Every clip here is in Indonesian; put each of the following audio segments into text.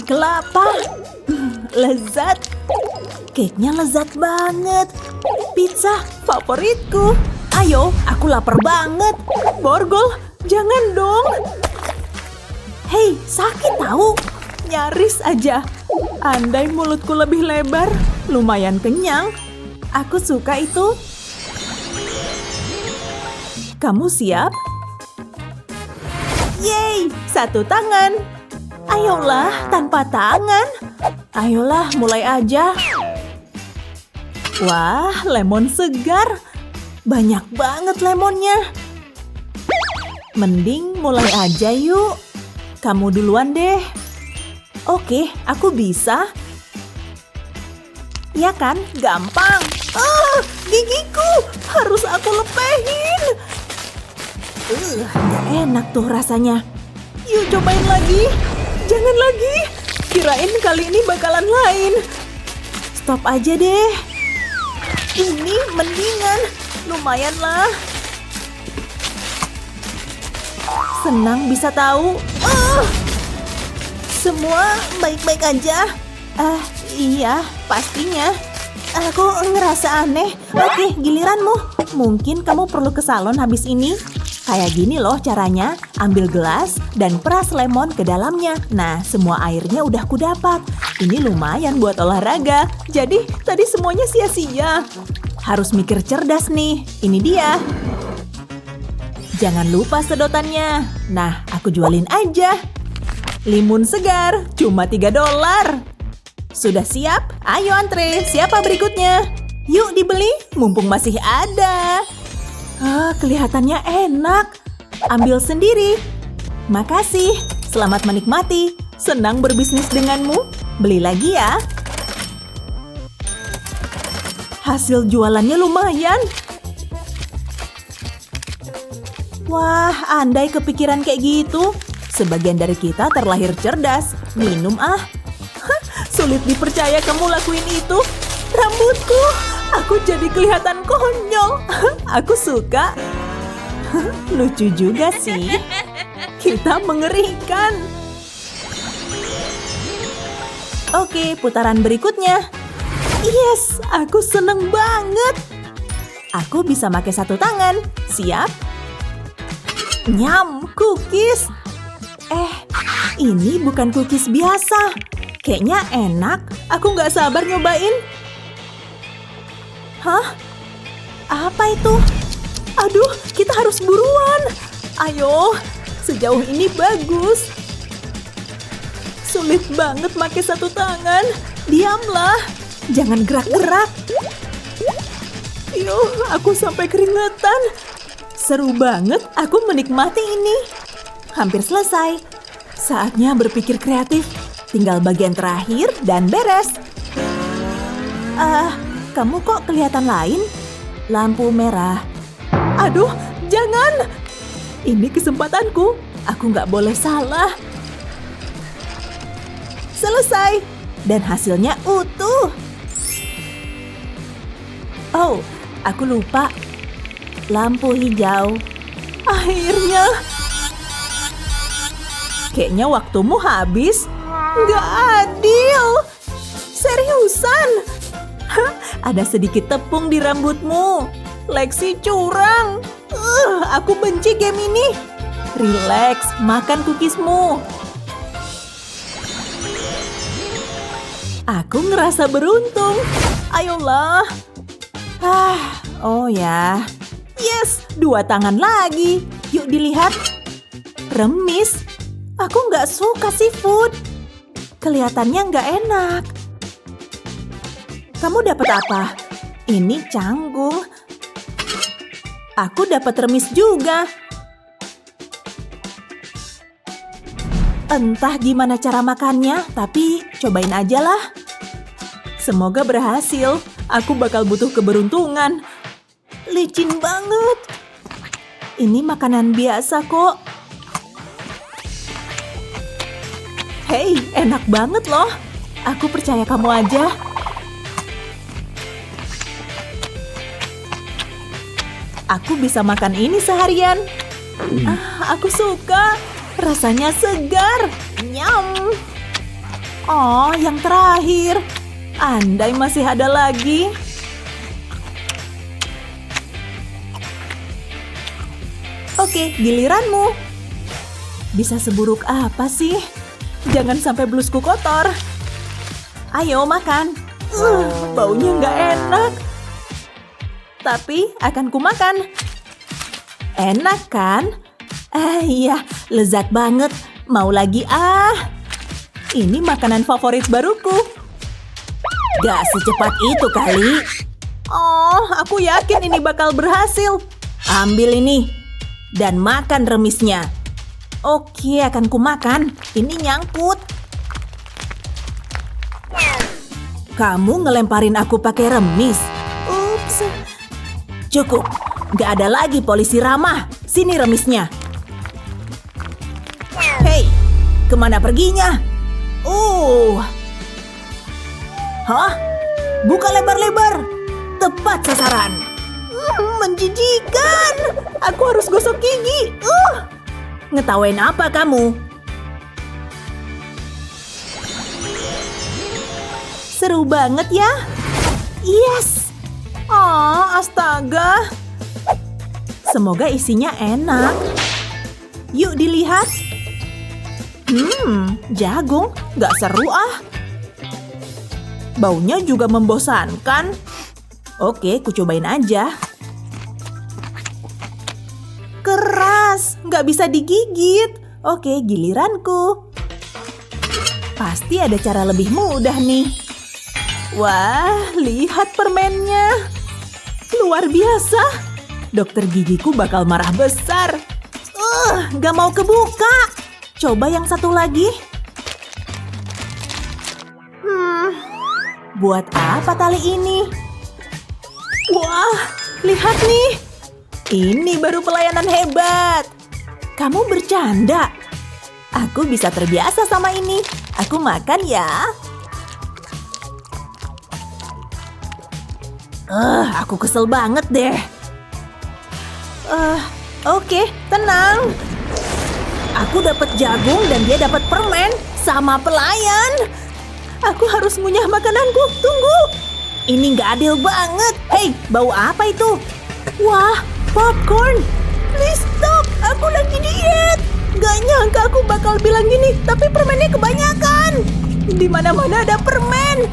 Kelapa. Lezat. Cake-nya lezat banget. Pizza favoritku. Ayo, aku lapar banget. Borgol, jangan dong. Hei, sakit tahu. Nyaris aja. Andai mulutku lebih lebar, lumayan kenyang. Aku suka itu. Kamu siap? Yeay, satu tangan. Ayolah, tanpa tangan. Ayolah, mulai aja. Wah, lemon segar. Banyak banget lemonnya. Mending mulai aja yuk. Kamu duluan deh. Oke, aku bisa. Ya kan? Gampang. Gigiku. Harus aku lepehin. Gak enak tuh rasanya. Yuk cobain lagi. Jangan lagi. Kirain kali ini bakalan lain. Stop aja deh. Ini mendingan. Lumayan lah. Senang bisa tahu. Semua baik-baik aja. Iya, pastinya. Aku ngerasa aneh. Oke, giliranmu. Mungkin kamu perlu ke salon habis ini. Kayak gini loh caranya. Ambil gelas dan peras lemon ke dalamnya. Nah, semua airnya udah kudapat. Ini lumayan buat olahraga. Jadi, tadi semuanya sia-sia. Harus mikir cerdas nih. Ini dia. Jangan lupa sedotannya. Nah, aku jualin aja. Limun segar, cuma $3. Sudah siap? Ayo antre, siapa berikutnya? Yuk dibeli, mumpung masih ada. Kelihatannya enak. Ambil sendiri. Makasih, selamat menikmati. Senang berbisnis denganmu. Beli lagi ya. Hasil jualannya lumayan. Wah, andai kepikiran kayak gitu. Sebagian dari kita terlahir cerdas. Minum ah. Sulit dipercaya kamu lakuin itu. Rambutku. Aku jadi kelihatan konyol. Aku suka. Lucu juga sih. Kita mengerikan. Oke, putaran berikutnya. Yes, aku seneng banget. Aku bisa pakai satu tangan. Siap? Nyam, cookies. Ini bukan cookies biasa. Kayaknya enak. Aku nggak sabar nyobain. Hah? Apa itu? Aduh, kita harus buruan. Ayo, sejauh ini bagus. Sulit banget pakai satu tangan. Diamlah. Jangan gerak-gerak. Yuh, aku sampai keringetan. Seru banget, aku menikmati ini. Hampir selesai. Saatnya berpikir kreatif. Tinggal bagian terakhir dan beres. Kamu kok kelihatan lain? Lampu merah. Aduh, jangan. Ini kesempatanku. Aku nggak boleh salah. Selesai. Dan hasilnya utuh. Oh, aku lupa. Lampu hijau. Akhirnya. Kayaknya waktumu habis. Nggak adil. Seriusan. Ada sedikit tepung di rambutmu. Lexi curang. Aku benci game ini. Relax, makan cookiesmu. Aku ngerasa beruntung. Ayolah. Oh ya. Yes, 2 tangan lagi. Yuk dilihat. Remis. Aku nggak suka seafood. Kelihatannya nggak enak. Kamu dapat apa? Ini canggung. Aku dapat remis juga. Entah gimana cara makannya, tapi cobain aja lah. Semoga berhasil. Aku bakal butuh keberuntungan. Licin banget. Ini makanan biasa kok. Hei, enak banget loh. Aku percaya kamu aja. Aku bisa makan ini seharian. Aku suka. Rasanya segar. Nyam. Oh, yang terakhir. Andai masih ada lagi. Oke, giliranmu. Bisa seburuk apa sih? Jangan sampai blusku kotor. Ayo makan. Baunya nggak enak. Tapi akan kumakan. Enak kan? Iya, lezat banget. Mau lagi Ini makanan favorit baruku. Gak secepat itu kali. Oh, aku yakin ini bakal berhasil. Ambil ini. Dan makan remisnya. Oke, akan kumakan. Ini nyangkut. Kamu ngelemparin aku pakai remis. Ups. Cukup. Gak ada lagi polisi ramah. Sini remisnya. Hei, kemana perginya? Hah? Buka lebar-lebar. Tepat sasaran. Menjijikan. Aku harus gosok gigi. Ngetawain apa kamu? Seru banget ya. Yes. Astaga. Semoga isinya enak. Yuk dilihat. Jagung. Gak seru Baunya juga membosankan. Oke, ku cobain aja. Keras, gak bisa digigit. Oke, giliranku. Pasti ada cara lebih mudah nih. Wah, lihat permennya. Luar biasa. Dokter gigiku bakal marah besar. Gak mau kebuka. Coba yang satu lagi. Buat apa tali ini? Wah, lihat nih. Ini baru pelayanan hebat. Kamu bercanda? Aku bisa terbiasa sama ini. Aku makan ya. Aku kesel banget deh. Oke, tenang. Aku dapat jagung dan dia dapat permen sama pelayan. Aku harus ngunyah makananku. Tunggu. Ini nggak adil banget. Hei, bau apa itu? Wah, popcorn. Please stop. Aku lagi diet. Gak nyangka aku bakal bilang gini, tapi permennya kebanyakan. Di mana-mana ada permen.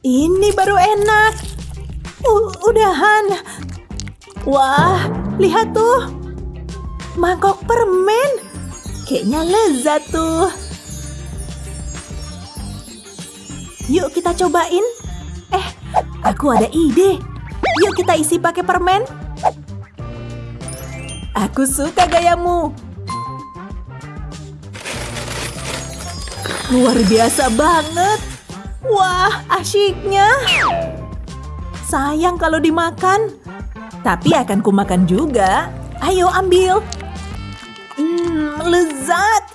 Ini baru enak. Udahan. Wah, lihat tuh. Mangkok permen. Kayaknya lezat tuh. Yuk kita cobain. Aku ada ide. Yuk kita isi pakai permen. Aku suka gayamu. Luar biasa banget. Wah, asyiknya. Sayang kalau dimakan. Tapi akan kumakan juga. Ayo ambil. Lezat.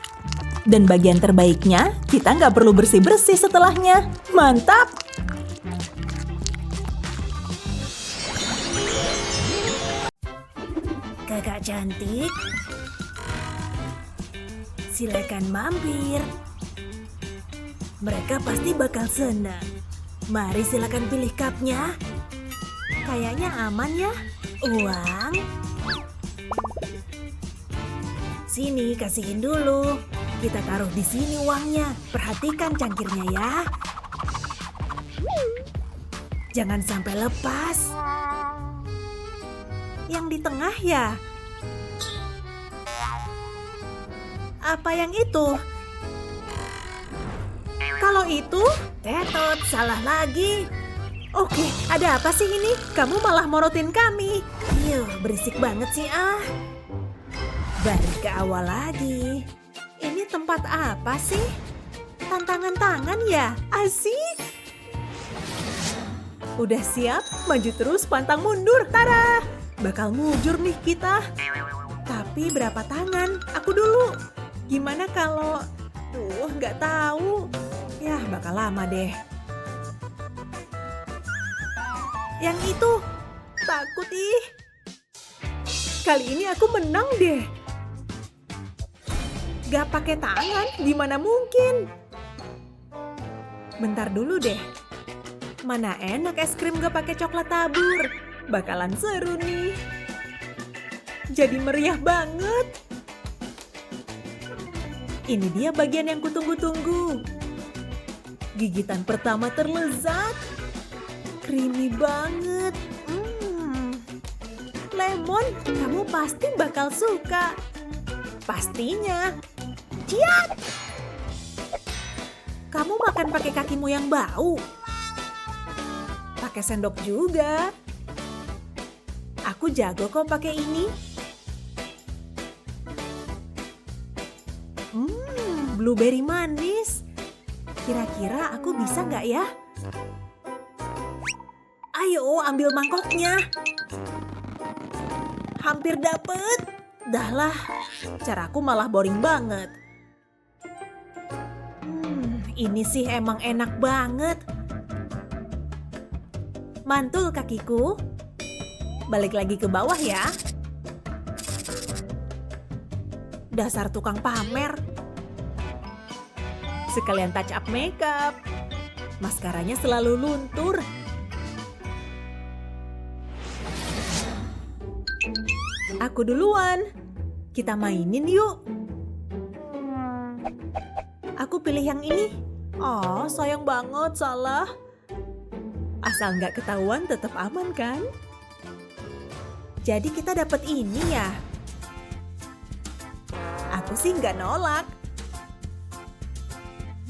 Dan bagian terbaiknya, kita nggak perlu bersih-bersih setelahnya. Mantap. Kakak cantik. Silakan mampir. Mereka pasti bakal senang. Mari silakan pilih cupnya. Kayaknya aman ya. Uang. Sini, kasihin dulu. Kita taruh di sini uangnya. Perhatikan cangkirnya ya. Jangan sampai lepas. Yang di tengah ya? Apa yang itu? Kalau itu, tetot, salah lagi. Oke, ada apa sih ini? Kamu malah morotin kami. Berisik banget sih Balik ke awal lagi. Ini tempat apa sih? Tantangan ya? Asik. Udah siap? Maju terus, pantang mundur. Tada! Bakal mujur nih kita. Tapi berapa tangan? Aku dulu. Gimana kalau... nggak tahu. Yah, bakal lama deh. Yang itu. Takut ih. Kali ini aku menang deh. Gak pakai tangan, gimana mungkin? Bentar dulu deh. Mana enak es krim gak pakai coklat tabur. Bakalan seru nih. Jadi meriah banget. Ini dia bagian yang kutunggu-tunggu. Gigitan pertama terlezat. Creamy banget. Lemon, kamu pasti bakal suka. Pastinya. Ciat! Kamu makan pakai kakimu yang bau. Pakai sendok juga. Aku jago kok pakai ini. Blueberry manis. Kira-kira aku bisa nggak ya? Ayo, ambil mangkoknya. Hampir dapet. Dahlah, caraku malah boring banget. Ini sih emang enak banget. Mantul kakiku. Balik lagi ke bawah ya. Dasar tukang pamer. Sekalian touch up makeup. Maskaranya selalu luntur. Aku duluan. Kita mainin yuk. Aku pilih yang ini. Oh, sayang banget, salah. Asal nggak ketahuan tetap aman kan? Jadi kita dapat ini ya? Aku sih nggak nolak.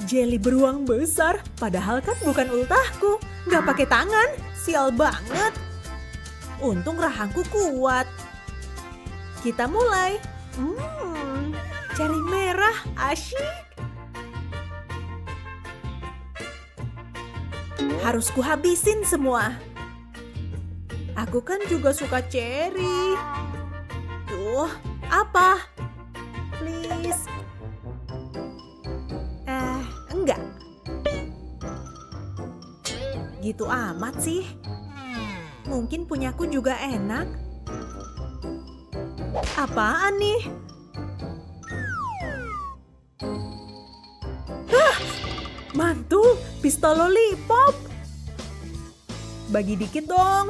Jelly beruang besar, padahal kan bukan ultahku. Nggak pakai tangan, sial banget. Untung rahangku kuat. Kita mulai. Cherry merah, asyik. Harus kuhabisin semua. Aku kan juga suka cherry. Tuh, apa? Please. Enggak. Gitu amat sih. Mungkin punyaku juga enak. Apaan nih? Mantul, pistol lollipop. Bagi dikit dong.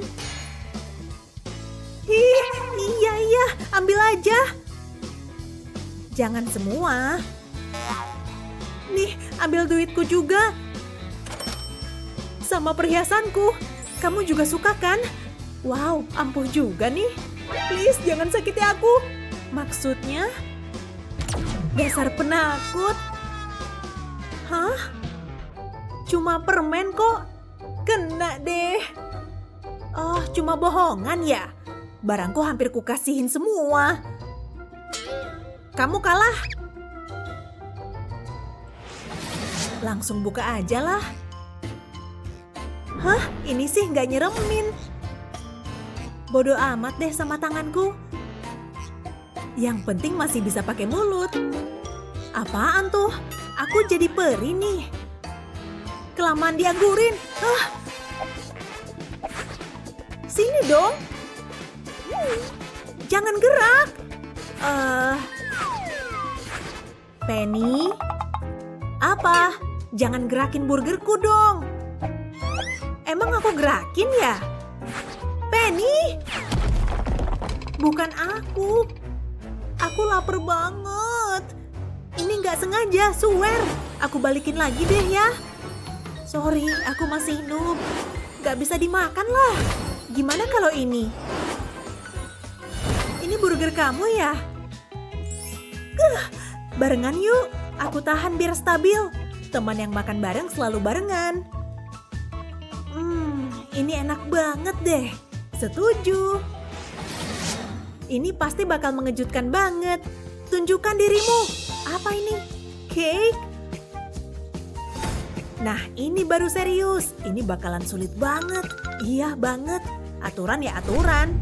Iya, ambil aja. Jangan semua. Nih, ambil duitku juga. Sama perhiasanku. Kamu juga suka kan? Wow, ampuh juga nih. Please, jangan sakiti aku. Maksudnya? Dasar penakut. Hah? Cuma permen kok. Kena deh. Oh, cuma bohongan ya? Barangku hampir kukasihin semua. Kamu kalah. Langsung buka aja lah. Hah? Ini sih nggak nyeremin. Bodoh amat deh sama tanganku. Yang penting masih bisa pakai mulut. Apaan tuh? Aku jadi peri nih. Kelamaan dianggurin. Sini dong. Jangan gerak. Penny. Apa? Jangan gerakin burgerku dong. Emang aku gerakin ya? Penny. Bukan aku. Aku lapar banget. Ini nggak sengaja, swear. Aku balikin lagi deh ya. Sorry, aku masih noob. Nggak bisa dimakan lah. Gimana kalau ini? Ini burger kamu ya? Barengan yuk. Aku tahan biar stabil. Teman yang makan bareng selalu barengan. Ini enak banget deh. Setuju. Ini pasti bakal mengejutkan banget. Tunjukkan dirimu. Apa ini? Cake? Nah, ini baru serius. Ini bakalan sulit banget. Iya banget. Aturan ya aturan.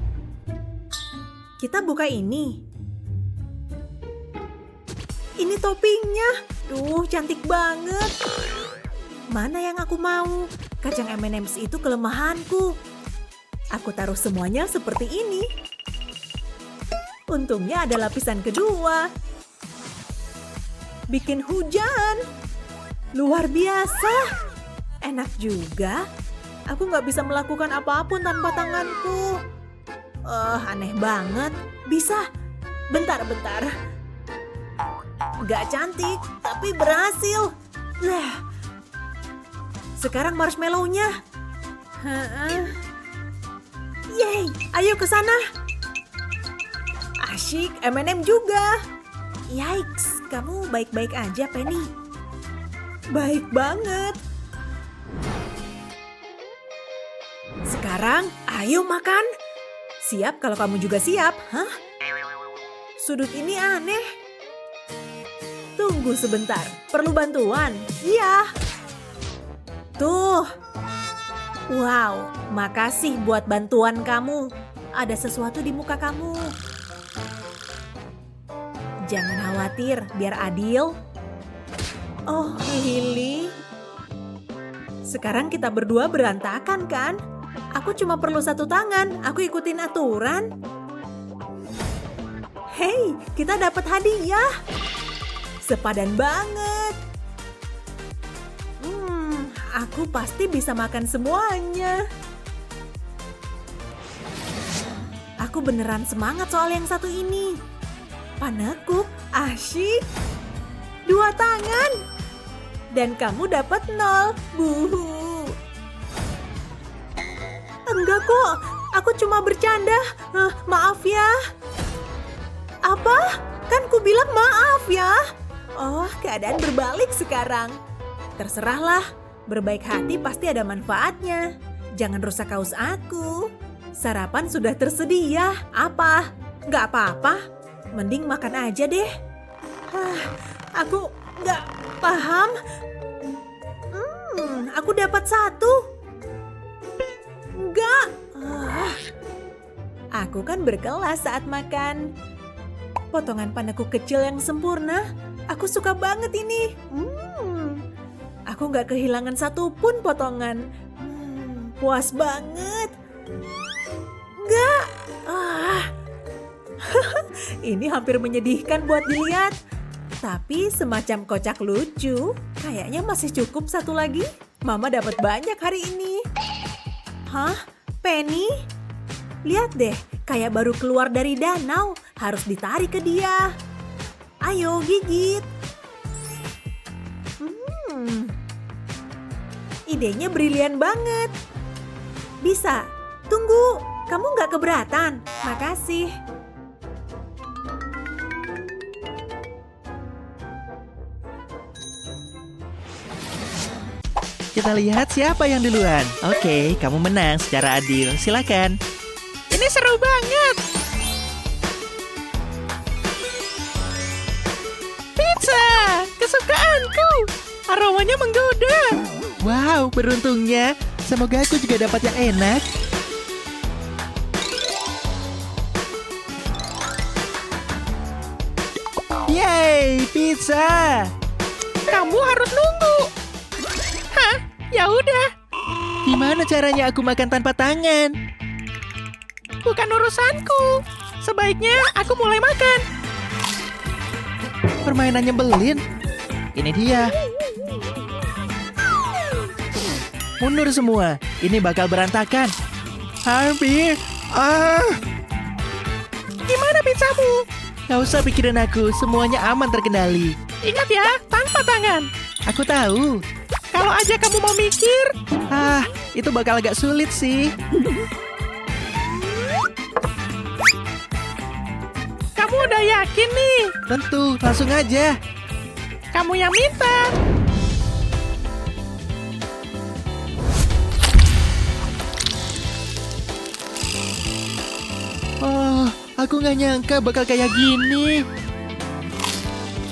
Kita buka ini. Ini toppingnya. Duh, cantik banget. Mana yang aku mau? Kacang M&M's itu kelemahanku. Aku taruh semuanya seperti ini. Untungnya ada lapisan kedua. bikin hujan. Luar biasa. Enak juga. Aku nggak bisa melakukan apapun tanpa tanganku. Aneh banget. Bisa. Bentar. Gak cantik, tapi berhasil. Sekarang marshmallow-nya. Yeay, ayo ke sana. Asyik, M&M juga. Yikes, kamu baik-baik aja, Penny. Baik banget. Sekarang, ayo makan. Siap kalau kamu juga siap. Hah? Sudut ini aneh. Tunggu sebentar, perlu bantuan? Iya. Tuh. Wow, makasih buat bantuan kamu. Ada sesuatu di muka kamu. Jangan khawatir, biar adil. Oh, Lily. Sekarang kita berdua berantakan kan? Aku cuma perlu satu tangan, aku ikutin aturan. Hei, kita dapat hadiah. Sepadan banget. Aku pasti bisa makan semuanya. Aku beneran semangat soal yang satu ini. Panekuk, asyik. 2 tangan. Dan kamu dapat 0. Buhu. Enggak kok, aku cuma bercanda. Maaf ya. Apa? Kan ku bilang maaf ya. Oh, keadaan berbalik sekarang. Terserahlah, berbaik hati pasti ada manfaatnya. Jangan rusak kaos aku. Sarapan sudah tersedia. Apa? Nggak apa-apa. Mending makan aja deh. Aku nggak paham. Aku dapat 1. Nggak. Aku kan berkelas saat makan. Potongan panekuk kecil yang sempurna. Aku suka banget ini. Aku nggak kehilangan satupun potongan. Puas banget. Nggak. Ini hampir menyedihkan buat dilihat. Tapi semacam kocak lucu. Kayaknya masih cukup 1 lagi. Mama dapat banyak hari ini. Hah? Penny? Lihat deh, kayak baru keluar dari danau. Harus ditarik ke dia. Ayo, gigit. Idenya brilian banget. Bisa. Tunggu, kamu nggak keberatan? Makasih. Kita lihat siapa yang duluan. Oke, kamu menang secara adil. Silakan. Ini seru banget. Pizza, kesukaanku. Aromanya menggoda. Wow, beruntungnya. Semoga aku juga dapat yang enak. Yeay, pizza. Kamu harus nunggu. Hah? Ya udah. Gimana caranya aku makan tanpa tangan? Bukan urusanku. Sebaiknya aku mulai makan. Permainan nyebelin. Ini dia. Mundur semua. Ini bakal berantakan. Hampir. Gimana pizzamu? Gak usah pikirin aku. Semuanya aman terkendali. Ingat ya, tanpa tangan. Aku tahu. Kalau aja kamu mau mikir. Itu bakal agak sulit sih. Kamu udah yakin nih? Tentu, langsung aja. Kamu yang minta. Aku nggak nyangka bakal kayak gini.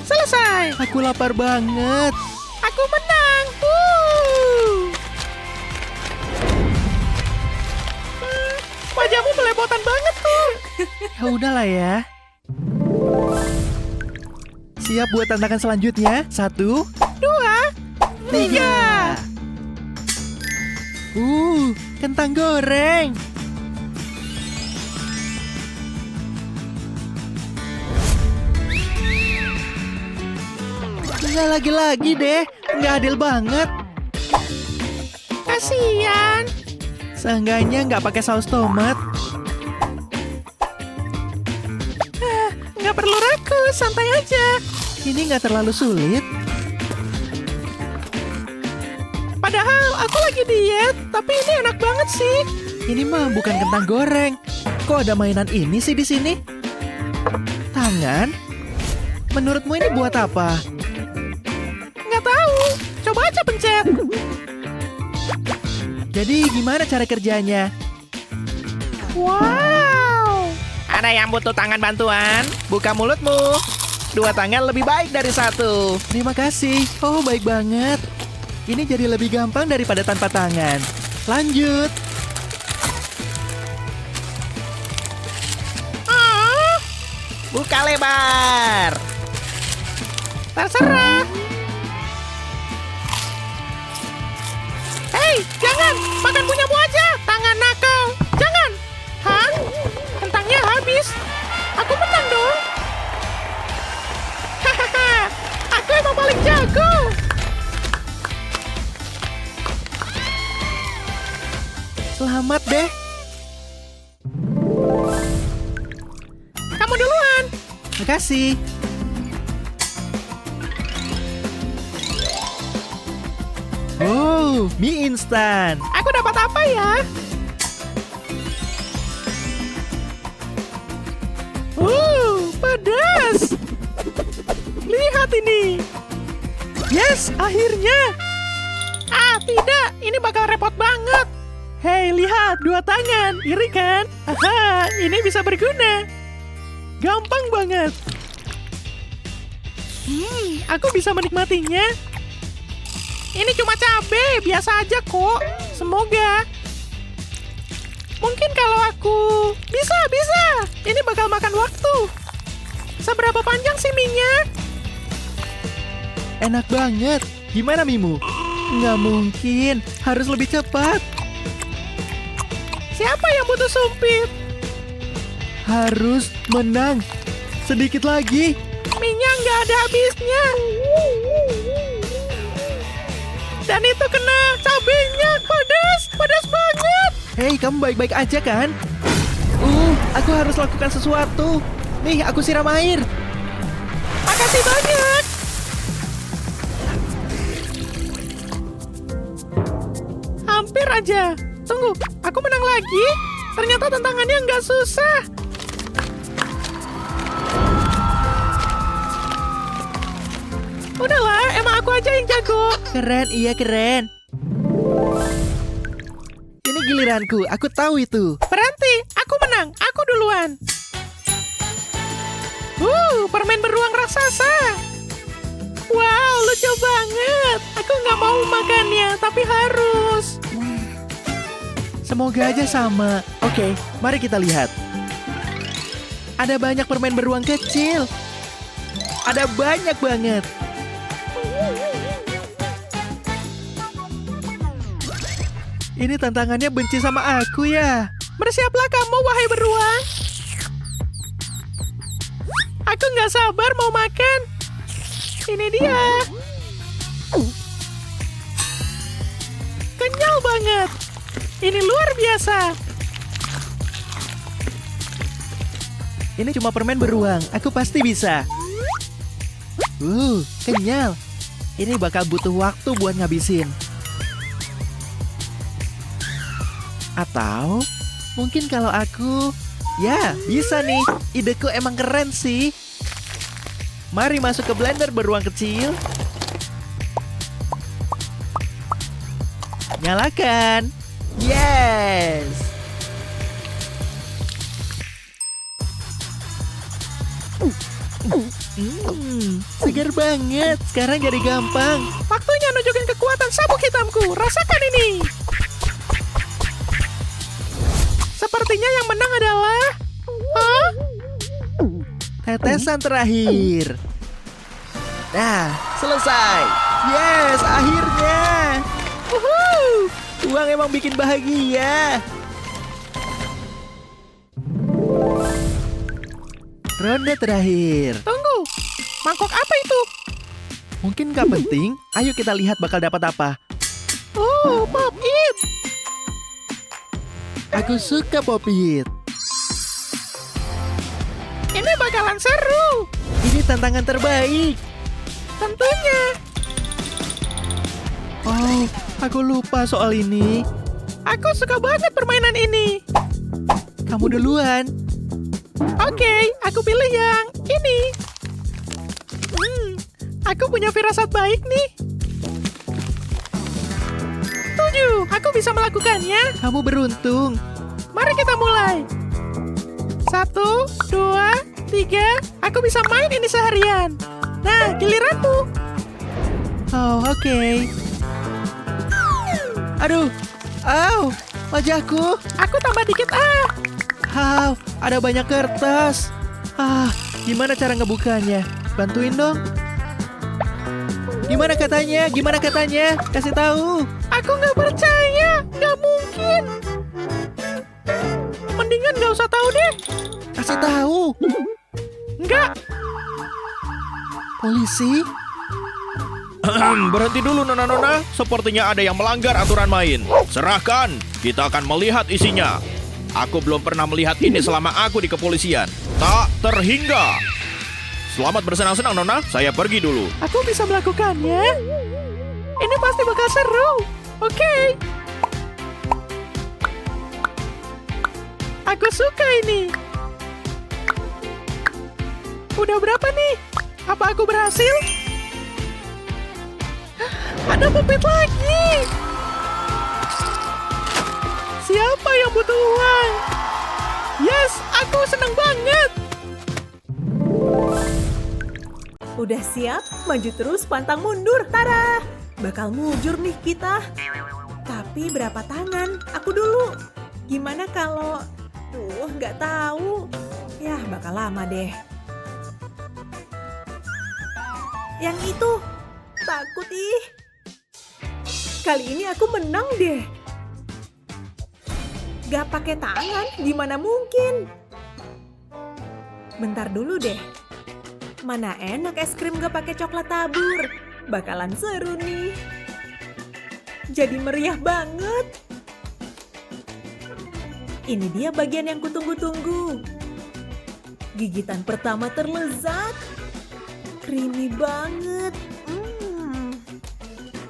Selesai. Aku lapar banget. Aku menang. Wajahmu belepotan banget tuh. Ya udahlah ya. Siap buat tantangan selanjutnya. 1, 2, 3. Kentang goreng. Nggak lagi-lagi deh. Nggak adil banget. Kasian. Seenggaknya nggak pakai saus tomat. Nggak perlu ragu, santai aja. Ini nggak terlalu sulit. Padahal aku lagi diet, tapi ini enak banget sih. Ini mah bukan kentang goreng. Kok ada mainan ini sih di sini? Tangan? Menurutmu ini buat apa? Nggak tahu. Coba aja pencet. Jadi gimana cara kerjanya? Wow. Ada yang butuh tangan bantuan? Buka mulutmu. 2 tangan lebih baik dari 1. Terima kasih. Oh, baik banget. Ini jadi lebih gampang daripada tanpa tangan. Lanjut. Buka lebar. Terserah. Hei, jangan. Makan punyamu aja. Tangan nakal. Jangan. Hah? Kentangnya habis. Aku menang dong. Hahaha. Aku emang paling jago. Selamat deh. Kamu duluan. Makasih. Oh, mie instan. Aku dapat apa ya? Pedas. Lihat ini. Yes, akhirnya. Tidak. Ini bakal repot banget. Hei, lihat. 2 tangan. Iri kan? Aha, ini bisa berguna. Gampang banget. Aku bisa menikmatinya. Ini cuma cabai, biasa aja kok. Semoga. Mungkin kalau aku... Bisa. Ini bakal makan waktu. Seberapa panjang sih mie-nya? Enak banget. Gimana mimu? Nggak mungkin. Harus lebih cepat. Siapa yang butuh sumpit? Harus menang. Sedikit lagi. Mie-nya nggak ada habisnya. Dan itu kena cabenya. Pedas banget. Hei, kamu baik-baik aja kan? Aku harus lakukan sesuatu. Nih, aku siram air. Makasih banyak. Hampir aja. Tunggu, aku menang lagi. Ternyata tantangannya nggak susah. Udahlah, emang aku aja yang jago. Keren, iya keren. Ini giliranku, aku tahu itu. Berhenti, aku menang, aku duluan. Permen beruang raksasa. Wow, lucu banget. Aku nggak mau makannya, tapi harus. Semoga aja sama. Oke, mari kita lihat. Ada banyak permen beruang kecil. Ada banyak banget. Ini tantangannya benci sama aku ya. Bersiaplah kamu, wahai beruang. Aku nggak sabar mau makan. Ini dia. Kenyal banget. Ini luar biasa. Ini cuma permen beruang. Aku pasti bisa. Kenyal. Ini bakal butuh waktu buat ngabisin. Atau mungkin kalau aku... Ya, bisa nih. Ideku emang keren sih. Mari masuk ke blender beruang kecil. Nyalakan. Yes. Segar banget. Sekarang jadi gampang. Waktunya nunjukin kekuatan sabuk hitamku. Rasakan ini. Sepertinya yang menang adalah... Tetesan terakhir. Nah, selesai. Yes, akhirnya. Uang emang bikin bahagia. Ronde terakhir. Tunggu, mangkok apa itu? Mungkin nggak penting. Ayo kita lihat bakal dapat apa. Oh, Pop It. Aku suka Pop It. Ini bakalan seru. Ini tantangan terbaik. Tentunya. Oh, aku lupa soal ini. Aku suka banget permainan ini. Kamu duluan. Oke, aku pilih yang ini. Aku punya firasat baik nih. 7, aku bisa melakukannya. Kamu beruntung. Mari kita mulai. 1, 2, 3. Aku bisa main ini seharian. Nah, giliranmu. Oh, oke. Aduh. Au, wajahku. Aku tambah dikit, ada banyak kertas. Gimana cara ngebukanya? Bantuin dong. Gimana katanya? Gimana katanya? Kasih tahu. Aku nggak percaya. Nggak mungkin. Mendingan nggak usah tahu deh. Kasih tahu. Nggak. Polisi? Berhenti dulu, Nona-Nona. Sepertinya ada yang melanggar aturan main. Serahkan, kita akan melihat isinya. Aku belum pernah melihat ini selama aku di kepolisian. Tak terhingga. Selamat bersenang-senang, Nona. Saya pergi dulu. Aku bisa melakukannya. Ini pasti bakal seru. Oke. Aku suka ini. Udah berapa nih? Apa aku berhasil? Ada Pop It lagi. Siapa yang butuh uang? Yes, aku senang banget. Udah siap? Maju terus, pantang mundur. Tada! Bakal mujur nih kita. Tapi berapa tangan? Aku dulu. Gimana kalau... nggak tahu. Yah, bakal lama deh. Yang itu. Takut ih. Kali ini aku menang deh. Gak pakai tangan, gimana mungkin? Bentar dulu deh. Mana enak es krim gak pakai coklat tabur. Bakalan seru nih. Jadi meriah banget. Ini dia bagian yang kutunggu-tunggu. Gigitan pertama terlezat. Creamy banget.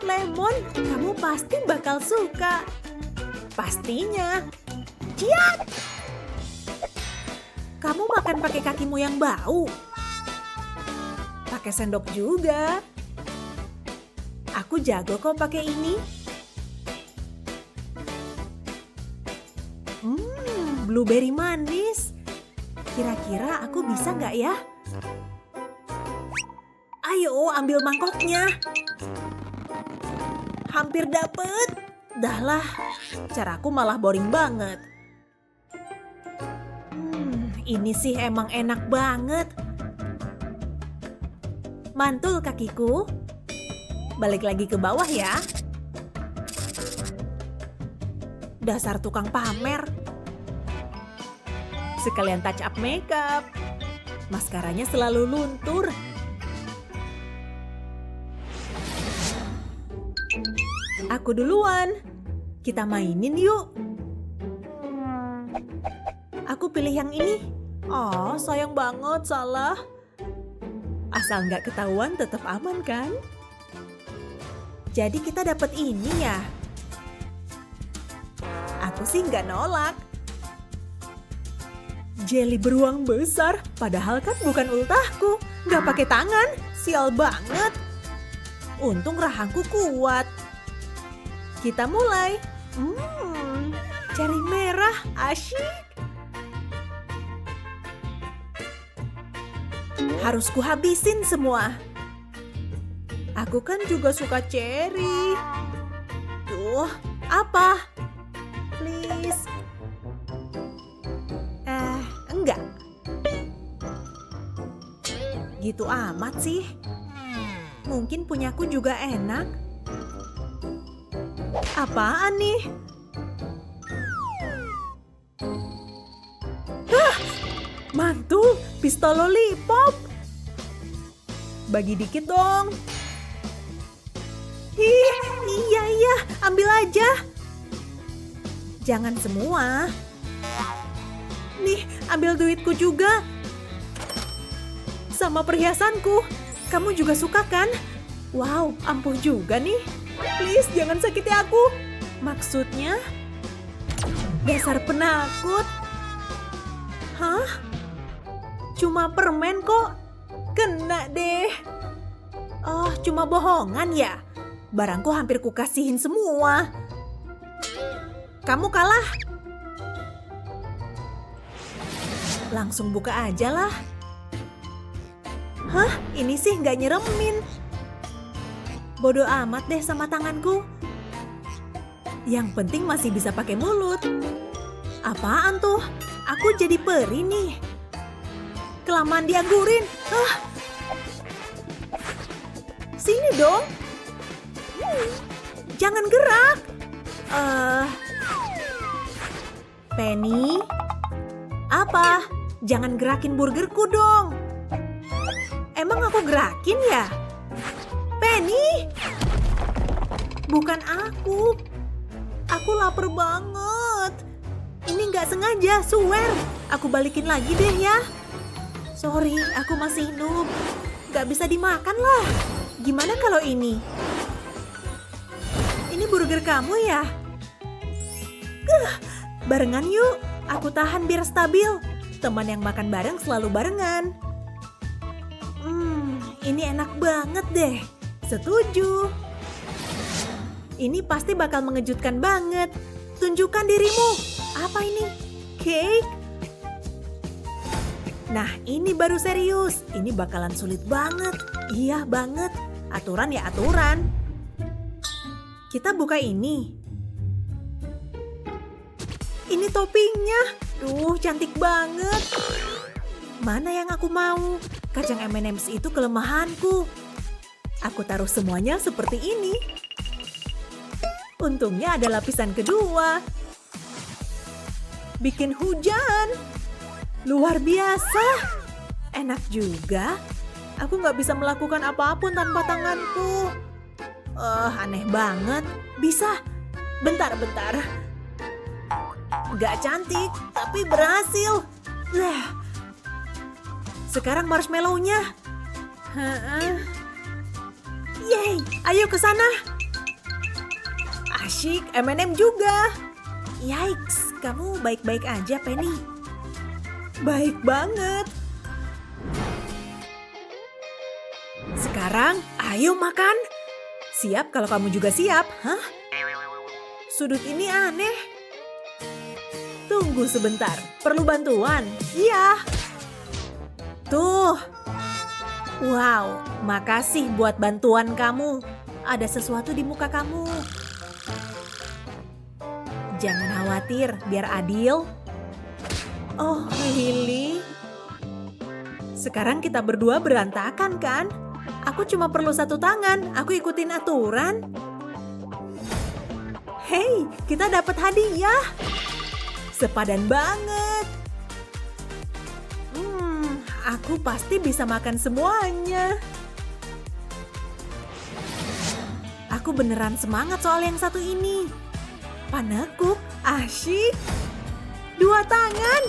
Lemon, kamu pasti bakal suka. Pastinya. Ciat! Kamu makan pakai kakimu yang bau. Pakai sendok juga. Aku jago kok pakai ini. Blueberry manis. Kira-kira aku bisa nggak ya? Ayo, ambil mangkoknya. Hampir dapet. Dahlah, caraku malah boring banget. Ini sih emang enak banget. Mantul kakiku. Balik lagi ke bawah ya. Dasar tukang pamer. Sekalian touch up makeup. Maskaranya selalu luntur. Aku duluan. Kita mainin yuk. Aku pilih yang ini. Oh, sayang banget, salah. Asal nggak ketahuan tetap aman kan? Jadi kita dapat ini ya. Aku sih nggak nolak. Jelly beruang besar, padahal kan bukan ultahku. Nggak pakai tangan, sial banget. Untung rahangku kuat. Kita mulai. Ceri merah, asyik. Harus kuhabisin semua. Aku kan juga suka ceri. Tuh, apa? Please. Enggak. Gitu amat sih. Mungkin punyaku juga enak. Apaan nih? Mantul, pistol lollipop. Bagi dikit dong. Iya, ambil aja. Jangan semua. Nih, ambil duitku juga. Sama perhiasanku. Kamu juga suka kan? Wow, ampuh juga nih. Please, jangan sakiti aku. Maksudnya? Dasar penakut. Hah? Cuma permen kok. Kena deh. Oh, cuma bohongan ya? Barangku hampir kukasihin semua. Kamu kalah. Langsung buka aja lah. Hah? Ini sih nggak nyeremin. Bodoh amat deh sama tanganku. Yang penting masih bisa pakai mulut. Apaan tuh? Aku jadi peri nih. Kelamaan dianggurin. Sini dong. Jangan gerak. Penny? Apa? Jangan gerakin burgerku dong. Emang aku gerakin ya? Penny? Bukan aku. Aku lapar banget. Ini nggak sengaja, swear. Aku balikin lagi deh ya. Sorry, aku masih noob. Nggak bisa dimakan lah. Gimana kalau ini? Ini burger kamu ya? Barengan yuk. Aku tahan biar stabil. Teman yang makan bareng selalu barengan. Ini enak banget deh. Setuju. Ini pasti bakal mengejutkan banget. Tunjukkan dirimu. Apa ini? Cake? Nah, ini baru serius. Ini bakalan sulit banget. Iya banget. Aturan ya aturan. Kita buka ini. Ini toppingnya. Duh, cantik banget. Mana yang aku mau? Kacang M&M's itu kelemahanku. Aku taruh semuanya seperti ini. Untungnya ada lapisan kedua. Bikin hujan. Luar biasa. Enak juga. Aku nggak bisa melakukan apapun tanpa tanganku. Aneh banget. Bisa. Bentar. Nggak cantik, tapi berhasil. Sekarang marshmallow-nya. Yeay, ayo ke sana. Asyik, M&M juga. Yikes, kamu baik-baik aja, Penny. Baik banget. Sekarang, ayo makan. Siap kalau kamu juga siap, hah? Sudut ini aneh. Tunggu sebentar, perlu bantuan? Iya. Tuh. Wow, makasih buat bantuan kamu. Ada sesuatu di muka kamu. Jangan khawatir, biar adil. Oh, Lily. Sekarang kita berdua berantakan kan? Aku cuma perlu satu tangan, aku ikutin aturan. Hei, kita dapat hadiah. Sepadan banget. Aku pasti bisa makan semuanya. Aku beneran semangat soal yang satu ini. Panekuk, asyik. 2 tangan.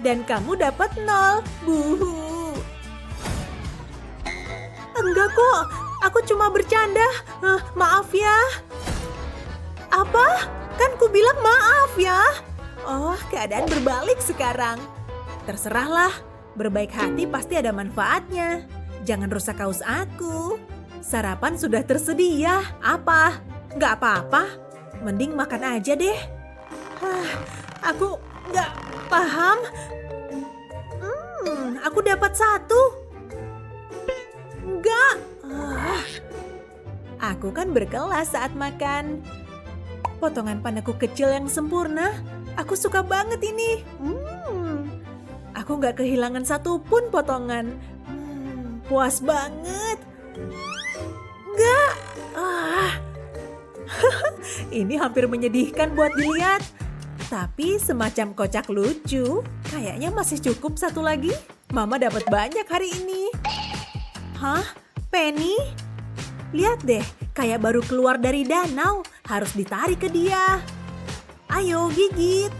Dan kamu dapat 0. Buhu. Enggak kok, aku cuma bercanda. Maaf ya. Apa? Kan ku bilang maaf ya. Oh, keadaan berbalik sekarang. Terserahlah, berbaik hati pasti ada manfaatnya. Jangan rusak kaos aku. Sarapan sudah tersedia. Apa? Nggak apa-apa. Mending makan aja deh. Aku nggak paham. Aku dapat 1. Nggak. Aku kan berkelas saat makan. Potongan panekuk kecil yang sempurna. Aku suka banget ini. Aku nggak kehilangan satupun potongan. Puas banget. Nggak. Ini hampir menyedihkan buat dilihat. Tapi semacam kocak lucu. Kayaknya masih cukup 1 lagi. Mama dapat banyak hari ini. Hah? Penny? Lihat deh, kayak baru keluar dari danau. Harus ditarik ke dia. Ayo, gigit.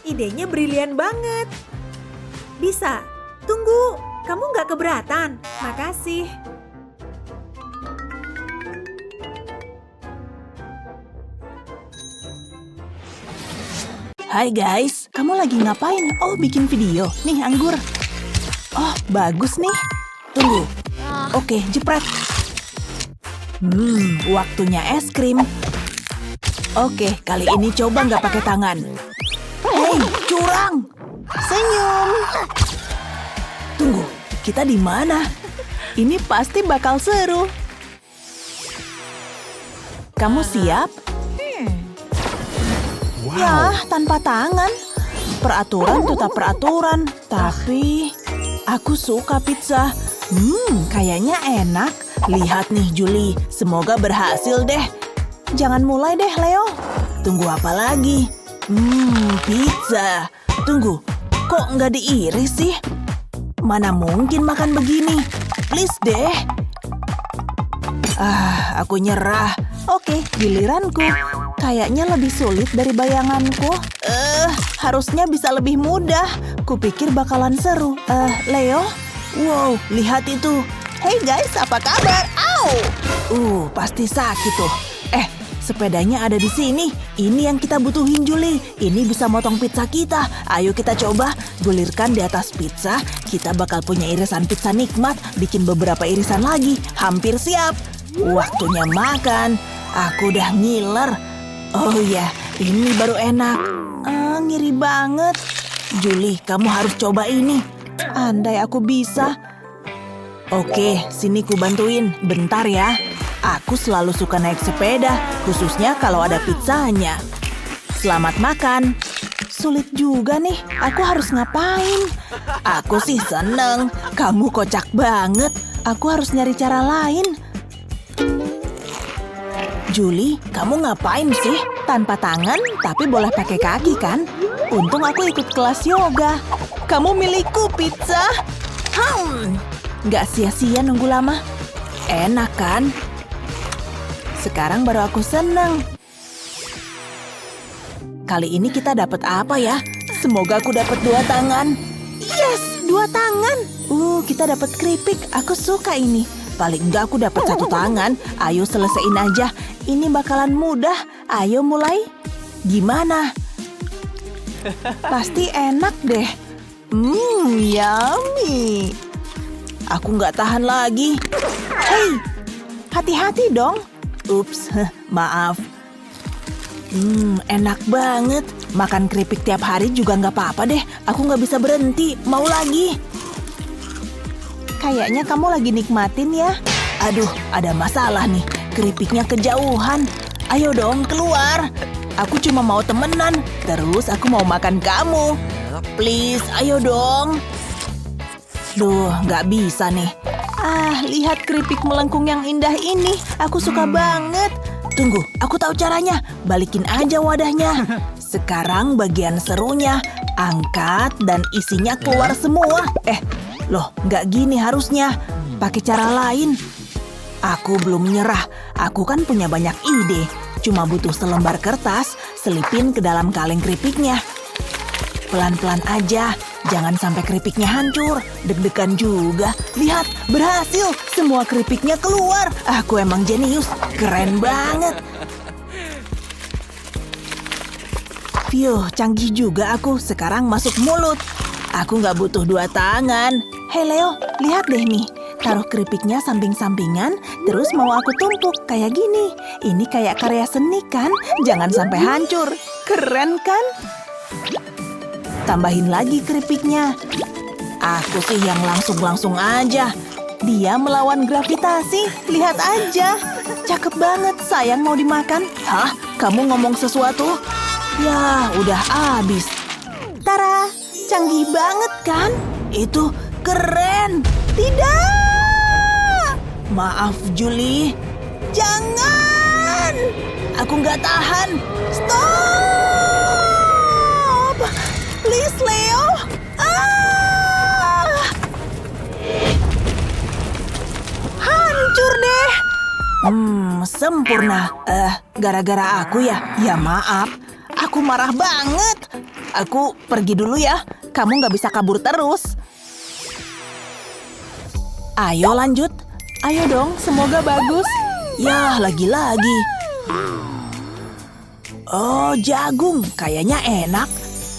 Idenya brilian banget. Bisa. Tunggu, kamu nggak keberatan? Makasih. Hai guys, kamu lagi ngapain? Oh, bikin video. Nih, anggur. Oh, bagus nih. Tunggu. Oke, jepret. Waktunya es krim. Oke, kali ini coba nggak pakai tangan. Hei, curang! Senyum. Tunggu, kita di mana? Ini pasti bakal seru. Kamu siap? Ya, tanpa tangan. Peraturan tetap peraturan. Tapi, aku suka pizza. Kayaknya enak. Lihat nih, Julie. Semoga berhasil deh. Jangan mulai deh, Leo. Tunggu apa lagi? Pizza. Tunggu, kok nggak diiris sih? Mana mungkin makan begini? Please deh. Aku nyerah. Oke, giliranku. Kayaknya lebih sulit dari bayanganku. Harusnya bisa lebih mudah. Kupikir bakalan seru. Leo? Wow, lihat itu. Hey guys, apa kabar? Au! Pasti sakit tuh. Sepedanya ada di sini. Ini yang kita butuhin, Julie. Ini bisa motong pizza kita. Ayo kita coba. Gulirkan di atas pizza. Kita bakal punya irisan pizza nikmat. Bikin beberapa irisan lagi. Hampir siap. Waktunya makan. Aku udah ngiler. Oh ya, ini baru enak. Ngiri banget. Julie, kamu harus coba ini. Andai aku bisa. Oke, sini ku bantuin. Bentar ya. Aku selalu suka naik sepeda, khususnya kalau ada pizzanya. Selamat makan. Sulit juga nih, aku harus ngapain? Aku sih seneng. Kamu kocak banget. Aku harus nyari cara lain. Julie, kamu ngapain sih? Tanpa tangan, tapi boleh pakai kaki kan? Untung aku ikut kelas yoga. Kamu milikku, pizza. Nggak sia-sia nunggu lama. Enak kan? Sekarang baru aku seneng. Kali ini kita dapat apa ya? Semoga aku dapat 2 tangan. Yes, 2 tangan. Kita dapat keripik. Aku suka ini. Paling enggak aku dapat 1 tangan. Ayo selesaiin aja. Ini bakalan mudah. Ayo mulai. Gimana? Pasti enak deh. Yummy. Aku nggak tahan lagi. Hei, hati-hati dong. Ups, maaf. Enak banget. Makan keripik tiap hari juga nggak apa-apa deh. Aku nggak bisa berhenti. Mau lagi. Kayaknya kamu lagi nikmatin ya. Aduh, ada masalah nih. Keripiknya kejauhan. Ayo dong, keluar. Aku cuma mau temenan. Terus aku mau makan kamu. Please, ayo dong. Duh, nggak bisa nih. Lihat keripik melengkung yang indah ini. Aku suka banget. Tunggu, aku tahu caranya. Balikin aja wadahnya. Sekarang bagian serunya. Angkat dan isinya keluar semua. Loh, nggak gini harusnya. Pakai cara lain. Aku belum nyerah. Aku kan punya banyak ide. Cuma butuh selembar kertas. Selipin ke dalam kaleng keripiknya. Pelan-pelan aja. Jangan sampai keripiknya hancur. Deg-degan juga. Lihat, berhasil. Semua keripiknya keluar. Aku emang jenius. Keren banget. Phew, canggih juga aku. Sekarang masuk mulut. Aku nggak butuh 2 tangan. Hei Leo, lihat deh nih. Taruh keripiknya samping-sampingan, terus mau aku tumpuk kayak gini. Ini kayak karya seni kan? Jangan sampai hancur. Keren kan? Tambahin lagi keripiknya. Aku sih yang langsung-langsung aja. Dia melawan gravitasi. Lihat aja. Cakep banget, sayang mau dimakan. Hah? Kamu ngomong sesuatu? Ya, udah habis. Tara, canggih banget kan? Itu keren. Tidak! Maaf, Julie. Jangan! Aku nggak tahan. Stop! Please, Leo. sempurna. Gara-gara aku ya? Ya maaf. Aku marah banget. Aku pergi dulu ya. Kamu nggak bisa kabur terus. Ayo lanjut. Ayo dong, semoga bagus. Yah, lagi-lagi. Oh, jagung. Kayaknya enak.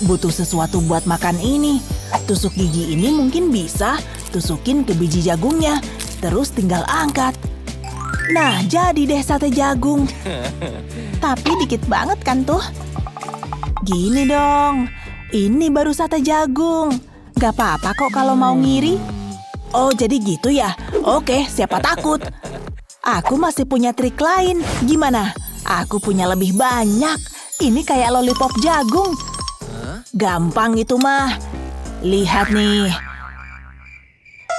Butuh sesuatu buat makan ini. Tusuk gigi ini mungkin bisa. Tusukin ke biji jagungnya. Terus tinggal angkat. Nah, jadi deh sate jagung. Tapi dikit banget kan tuh. Gini dong. Ini baru sate jagung. Gak apa-apa kok kalau mau ngiri. Oh, jadi gitu ya? Oke, siapa takut? Aku masih punya trik lain. Gimana? Aku punya lebih banyak. Ini kayak lollipop jagung. Gampang itu mah. Lihat nih.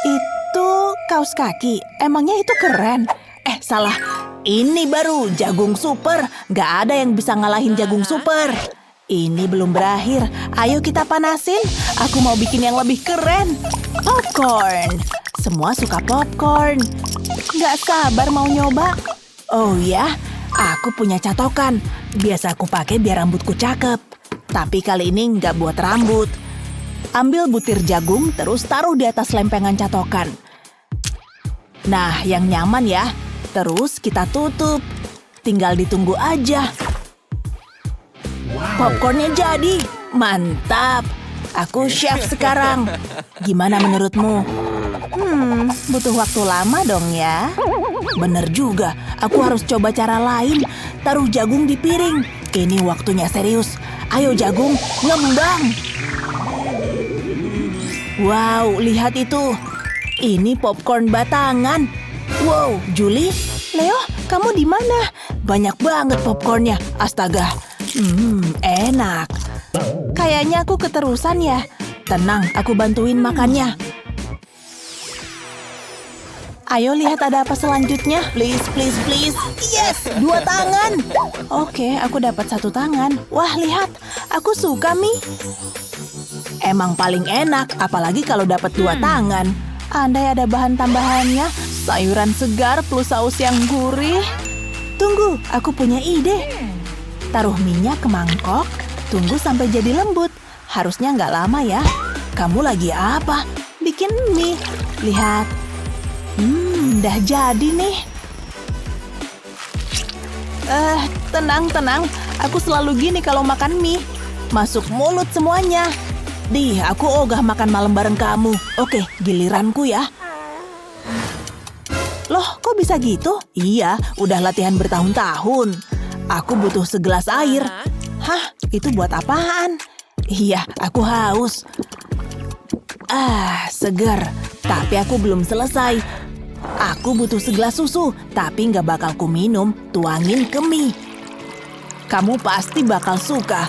Itu kaos kaki. Emangnya itu keren? Salah. Ini baru jagung super. Gak ada yang bisa ngalahin jagung super. Ini belum berakhir. Ayo kita panasin. Aku mau bikin yang lebih keren. Popcorn. Semua suka popcorn. Gak sabar mau nyoba. Oh ya, aku punya catokan. Biasa aku pakai biar rambutku cakep. Tapi kali ini nggak buat rambut. Ambil butir jagung, terus taruh di atas lempengan catokan. Nah, yang nyaman ya. Terus kita tutup. Tinggal ditunggu aja. Popcornnya jadi. Mantap. Aku chef sekarang. Gimana menurutmu? Butuh waktu lama dong ya. Bener juga. Aku harus coba cara lain. Taruh jagung di piring. Ini waktunya serius. Ayo jagung, ngembang. Wow, lihat itu. Ini popcorn batangan. Wow, Julie, Leo, kamu di mana? Banyak banget popcornnya. Astaga. Enak. Kayaknya aku keterusan ya. Tenang, aku bantuin makannya. Ayo lihat ada apa selanjutnya. Please, please, please. Yes, 2 tangan. Oke, aku dapat 1 tangan. Wah, lihat. Aku suka mie. Emang paling enak, apalagi kalau dapat 2 tangan. Andai ada bahan tambahannya, sayuran segar plus saus yang gurih. Tunggu, aku punya ide. Taruh minyak ke mangkok, tunggu sampai jadi lembut. Harusnya nggak lama ya. Kamu lagi apa? Bikin mie. Lihat. Udah jadi nih. Tenang. Aku selalu gini kalau makan mie. Masuk mulut semuanya. Aku ogah makan malam bareng kamu. Oke, giliranku ya. Loh, kok bisa gitu? Iya, udah latihan bertahun-tahun. Aku butuh segelas air. Hah, itu buat apaan? Iya, aku haus. Segar. Tapi aku belum selesai. Aku butuh segelas susu, tapi nggak bakal ku minum. Tuangin ke mie. Kamu pasti bakal suka.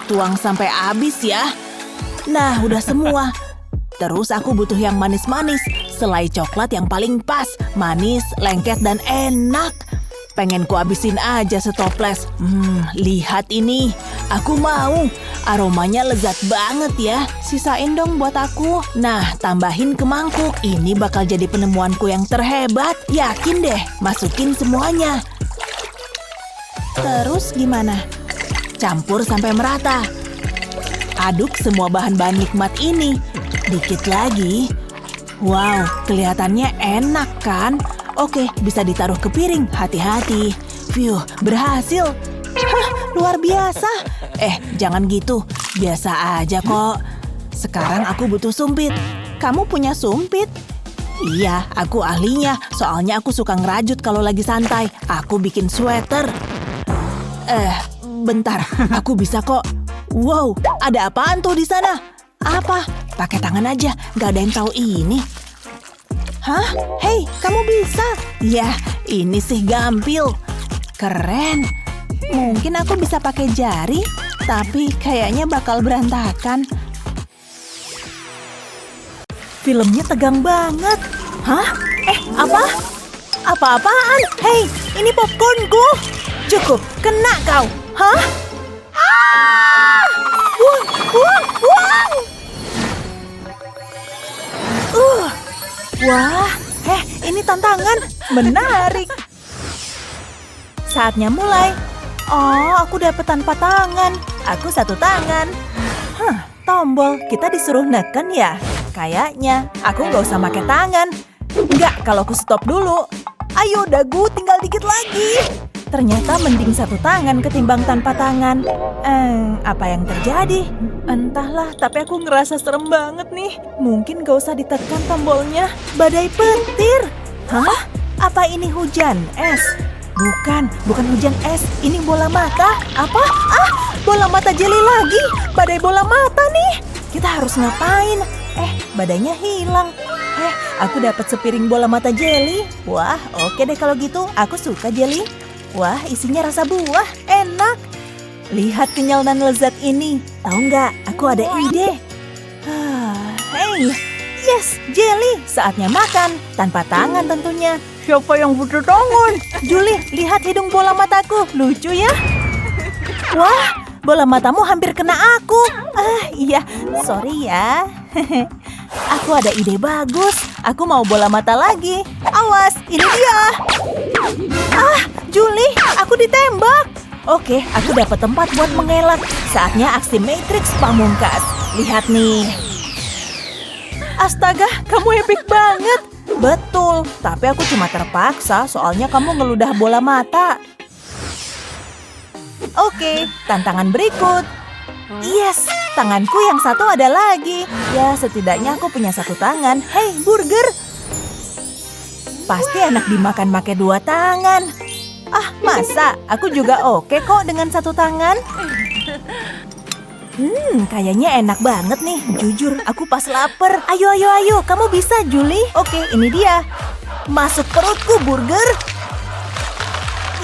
Tuang sampai habis ya. Nah, udah semua. Terus aku butuh yang manis-manis. Selai coklat yang paling pas. Manis, lengket, dan enak. Pengen ku habisin aja setoples. Lihat ini. Aku mau. Aromanya lezat banget ya. Sisain dong buat aku. Nah, tambahin ke mangkuk. Ini bakal jadi penemuanku yang terhebat. Yakin deh. Masukin semuanya. Terus gimana? Campur sampai merata. Aduk semua bahan-bahan nikmat ini. Dikit lagi. Wow, kelihatannya enak kan? Oke, bisa ditaruh ke piring. Hati-hati. Berhasil. Hah, luar biasa. Jangan gitu. Biasa aja kok. Sekarang aku butuh sumpit. Kamu punya sumpit? Iya, aku ahlinya. Soalnya aku suka ngerajut kalau lagi santai. Aku bikin sweater. Bentar, aku bisa kok. Wow, ada apaan tuh di sana? Apa? Pakai tangan aja, gak ada yang tahu ini. Hah? Hei, kamu bisa? Ya, ini sih gampil. Keren. Mungkin aku bisa pakai jari, tapi kayaknya bakal berantakan. Filmnya tegang banget. Hah? Apa? Apa-apaan? Hei, ini popcornku. Cukup, kena kau. Hah? Buang! Wah, ini tantangan. Menarik. saatnya mulai. Oh, aku dapat tanpa tangan. Aku satu tangan. Tombol. Kita disuruh neken ya? Kayaknya. Aku nggak usah pakai tangan. Nggak, kalau aku stop dulu. Ayo, dagu, tinggal dikit lagi. Ternyata mending satu tangan ketimbang tanpa tangan. Apa yang terjadi? Entahlah, tapi aku ngerasa serem banget nih. Mungkin gak usah ditekan tombolnya. Badai petir. Hah? Apa ini hujan es? Bukan hujan es. Ini bola mata. Apa? Bola mata jeli lagi. Badai bola mata nih. Kita harus ngapain? Badainya hilang. Aku dapat sepiring bola mata jeli. Wah, oke deh kalau gitu. Aku suka jeli. Wah, isinya rasa buah. Enak. Lihat kenyal dan lezat ini. Tahu nggak? Aku ada ide. Hey, yes, jeli. Saatnya makan. Tanpa tangan tentunya. Siapa yang butuh tangan? Julie, lihat hidung bola mataku. Lucu ya? Wah, bola matamu hampir kena aku. Iya, sorry ya. Aku ada ide bagus. Aku mau bola mata lagi. Awas, ini dia. Julie, aku ditembak. Oke, aku dapat tempat buat mengelak. Saatnya aksi Matrix pamungkas. Lihat nih. Astaga, kamu epic banget. Betul, tapi aku cuma terpaksa soalnya kamu ngeludah bola mata. Oke, tantangan berikut. Yes, tanganku yang satu ada lagi. Ya, setidaknya aku punya satu tangan. Hei, burger. Pasti enak dimakan pakai dua tangan. Masa? Aku juga oke kok dengan satu tangan. Kayaknya enak banget nih. Jujur, aku pas lapar. Ayo, kamu bisa, Julie. Oke, ini dia. Masuk perutku, burger.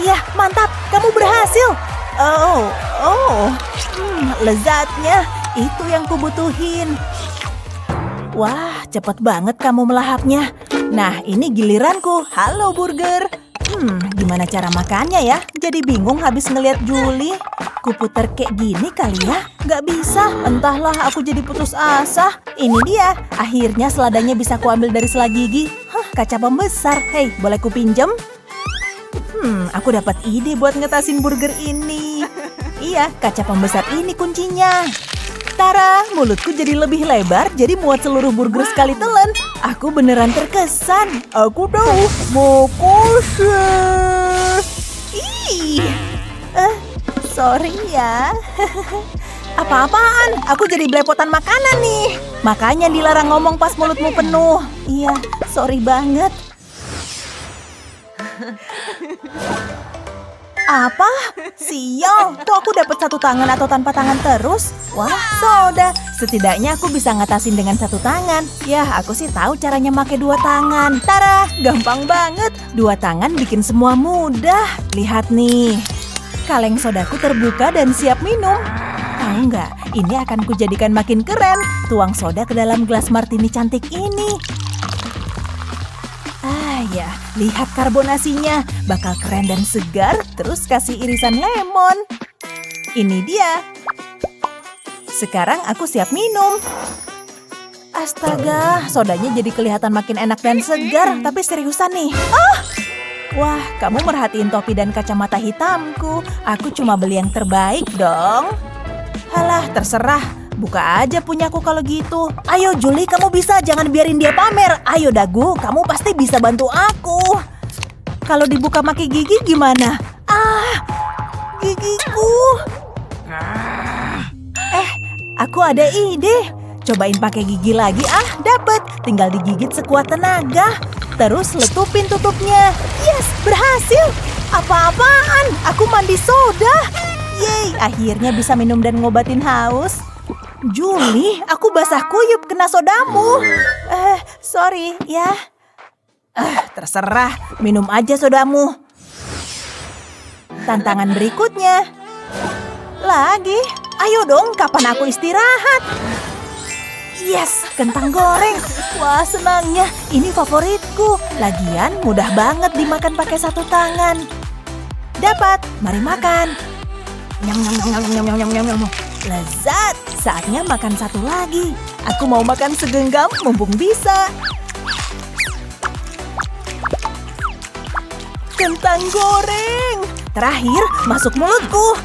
Iya, mantap. Kamu berhasil. Lezatnya. Itu yang kubutuhin. Wah, cepet banget kamu melahapnya. Nah, ini giliranku. Halo, burger. Gimana cara makannya ya? Jadi bingung habis ngeliat Julie. Kuputer kayak gini kali ya? Gak bisa. Entahlah, aku jadi putus asa. Ini dia. Akhirnya seladanya bisa kuambil dari sela gigi. Kaca pembesar. Hei, boleh kupinjem? Aku dapat ide buat ngetasin burger ini. Iya, kaca pembesar ini kuncinya. Tara, mulutku jadi lebih lebar, jadi muat seluruh burger sekali telan. Aku beneran terkesan. Aku tahu. Makasih. Sorry ya. Apa-apaan? Aku jadi belepotan makanan nih. Makanya dilarang ngomong pas mulutmu penuh. Iya, sorry banget. Apa? Sial, kok aku dapat satu tangan atau tanpa tangan terus? Wah, soda. Setidaknya aku bisa ngatasin dengan satu tangan. Ya, aku sih tahu caranya pakai dua tangan. Tara, gampang banget. Dua tangan bikin semua mudah. Lihat nih. Kaleng sodaku terbuka dan siap minum. Tahu nggak? Ini akan kujadikan makin keren. Tuang soda ke dalam gelas martini cantik ini. Ya, lihat karbonasinya. Bakal keren dan segar. Terus kasih irisan lemon. Ini dia. Sekarang aku siap minum. Astaga, sodanya jadi kelihatan makin enak dan segar. Tapi seriusan nih. Wah, kamu merhatiin topi dan kacamata hitamku. Aku cuma beli yang terbaik dong. Halah, terserah. Buka aja punyaku kalau gitu. Ayo Julie, kamu bisa. Jangan biarin dia pamer. Ayo Dagu, kamu pasti bisa bantu aku. Kalau dibuka pakai gigi gimana? Gigiku. Aku ada ide. Cobain pakai gigi lagi. Dapet. Tinggal digigit sekuat tenaga. Terus letupin tutupnya. Yes, berhasil. Apa-apaan? Aku mandi soda. Yeay, akhirnya bisa minum dan ngobatin haus. Julie, aku basah kuyup kena sodamu. Sorry ya. Terserah, minum aja sodamu. Tantangan berikutnya. Lagi, ayo dong, kapan aku istirahat? Yes, kentang goreng. Wah, senangnya. Ini favoritku. Lagian mudah banget dimakan pakai satu tangan. Dapat, mari makan. Nyam. Lezat, saatnya makan satu lagi. Aku mau makan segenggam mumpung bisa. Kentang goreng. terakhir masuk mulutku.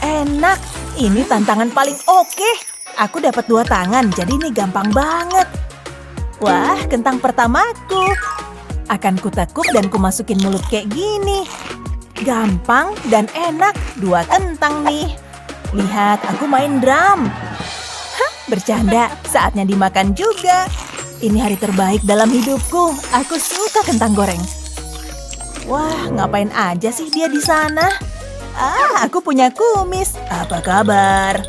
Enak. Ini tantangan paling oke. Aku dapat 2 tangan, jadi ini gampang banget. Wah, kentang pertamaku. Akan kutekuk dan kumasukin mulut kayak gini. Gampang dan enak, 2 kentang nih. Lihat, aku main drum. Hah, bercanda, saatnya dimakan juga. Ini hari terbaik dalam hidupku. Aku suka kentang goreng. Wah, ngapain aja sih dia di sana? Aku punya kumis. Apa kabar?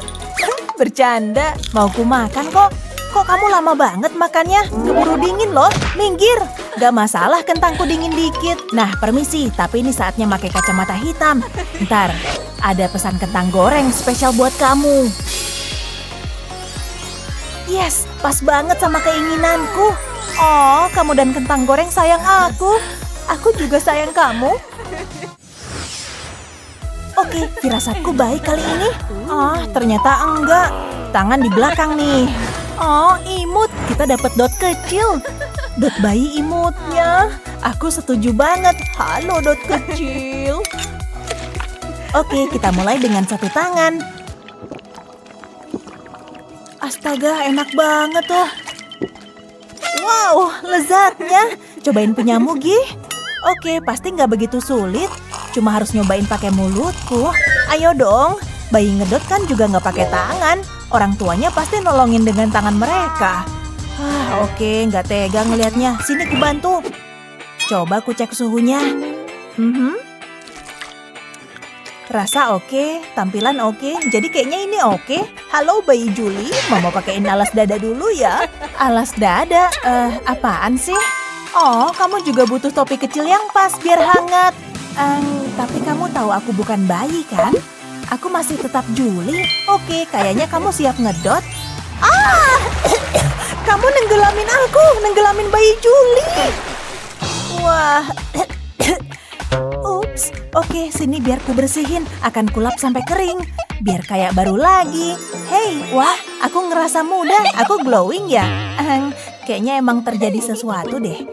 Bercanda, mau ku makan kok. Kok kamu lama banget makannya? Keburu dingin loh, minggir. Gak masalah kentangku dingin dikit. Nah, permisi, tapi ini saatnya pakai kacamata hitam. Ntar, ada pesan kentang goreng spesial buat kamu. Yes, pas banget sama keinginanku. Oh, kamu dan kentang goreng sayang aku. Aku juga sayang kamu. Oke, firasatku baik kali ini. Ternyata enggak. Tangan di belakang nih. Oh, imut. Kita dapat dot kecil. Dot bayi imutnya. Aku setuju banget. Halo, dot kecil. Oke, kita mulai dengan 1 tangan. Astaga, enak banget tuh. Wow, lezatnya. Cobain punyamu, Gi. Oke, pasti nggak begitu sulit. Cuma harus nyobain pakai mulutku. Ayo dong. Bayi ngedot kan juga nggak pakai tangan. Orang tuanya pasti nolongin dengan tangan mereka. Oke, nggak tega ngelihatnya. Sini ku bantu. Coba ku cek suhunya. Rasa oke, tampilan oke. Jadi kayaknya ini oke. Halo bayi Julie, mama pakein alas dada dulu ya. Alas dada? Apaan sih? Oh, kamu juga butuh topi kecil yang pas biar hangat. Tapi kamu tahu aku bukan bayi kan? Aku masih tetap Julie. Oke, kayaknya kamu siap ngedot. Kamu nenggelamin aku, nenggelamin bayi Julie. Wah. Ups. Oke, sini biar ku bersihin. Akan kulap sampai kering. Biar kayak baru lagi. Hey, wah, aku ngerasa muda. Aku glowing ya. Kayaknya emang terjadi sesuatu deh.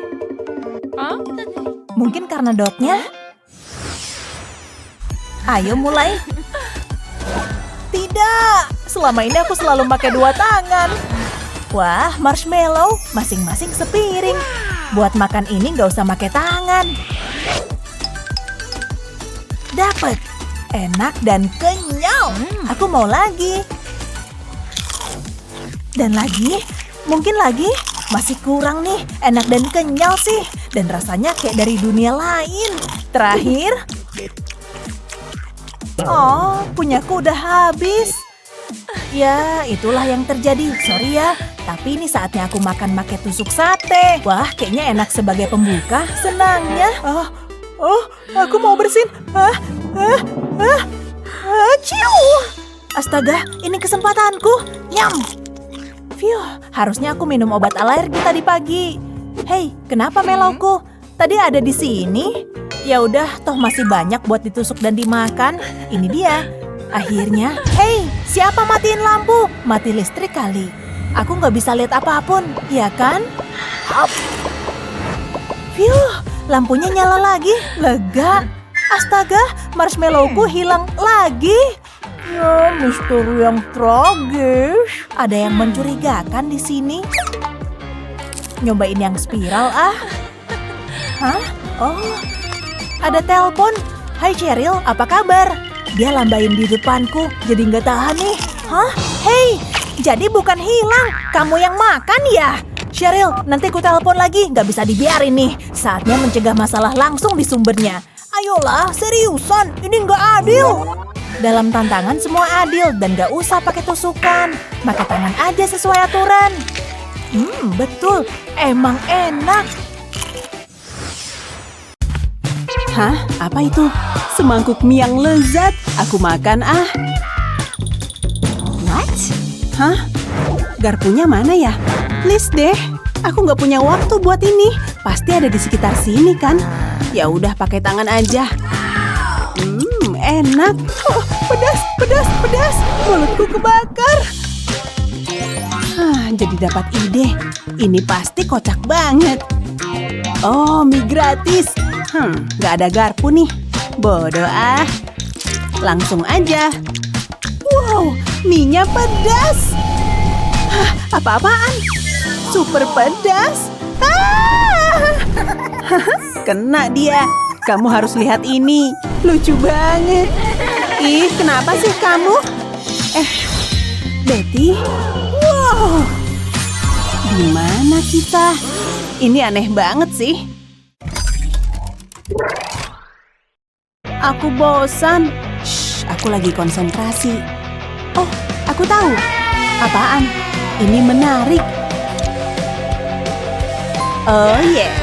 Mungkin karena dotnya. Ayo mulai. Tidak, selama ini aku selalu pakai 2 tangan. Wah, marshmallow, masing-masing sepiring. Buat makan ini nggak usah pakai tangan. Dapat, enak dan kenyal. Aku mau lagi. Dan lagi, mungkin lagi. Masih kurang nih, enak dan kenyal sih. Dan rasanya kayak dari dunia lain. Terakhir. Oh, punyaku udah habis. Ya, itulah yang terjadi. Sorry ya, tapi ini saatnya aku makan pakai tusuk sate. Wah, kayaknya enak sebagai pembuka. Senangnya. Aku mau bersin. Ciu. Astaga, ini kesempatanku. Nyam. Harusnya aku minum obat alergi tadi pagi. Hei, kenapa melauku? Tadi ada di sini. Ya udah, toh masih banyak buat ditusuk dan dimakan. Ini dia. Akhirnya, hei, siapa matiin lampu? Mati listrik kali. Aku nggak bisa lihat apapun, ya kan? Lampunya nyala lagi. Lega. Astaga, marshmallowku hilang lagi. Ya, misteri yang tragis. Ada yang mencurigakan di sini. Nyobain yang spiral Oh, ada telepon. Hai Cheryl, apa kabar? Dia lambain di depanku, jadi nggak tahan nih. Hei, jadi bukan hilang, kamu yang makan ya? Cheryl, nanti ku telepon lagi, nggak bisa dibiarin nih. Saatnya mencegah masalah langsung di sumbernya. Ayolah, seriusan, ini nggak adil. Dalam tantangan semua adil dan nggak usah pakai tusukan. Pakai tangan aja sesuai aturan. Betul, emang enak. Hah? Apa itu? Semangkuk mie yang lezat. Aku makan What? Hah? Garpunya mana ya? Please deh. Aku nggak punya waktu buat ini. Pasti ada di sekitar sini kan? Ya udah pakai tangan aja. Enak. Pedas. Mulutku kebakar. Jadi dapat ide. Ini pasti kocak banget. Oh, mie gratis. Nggak ada garpu nih. Bodoh ah. Langsung aja. Wow, mie-nya pedas. Hah, apa-apaan? Super pedas. Kena dia. Kamu harus lihat ini. Lucu banget. Ih, kenapa sih kamu? Betty? Wow. Di mana kita? Ini aneh banget sih. Aku bosan. Shh, aku lagi konsentrasi. Oh, aku tahu. Apaan? Ini menarik. Oh yeah.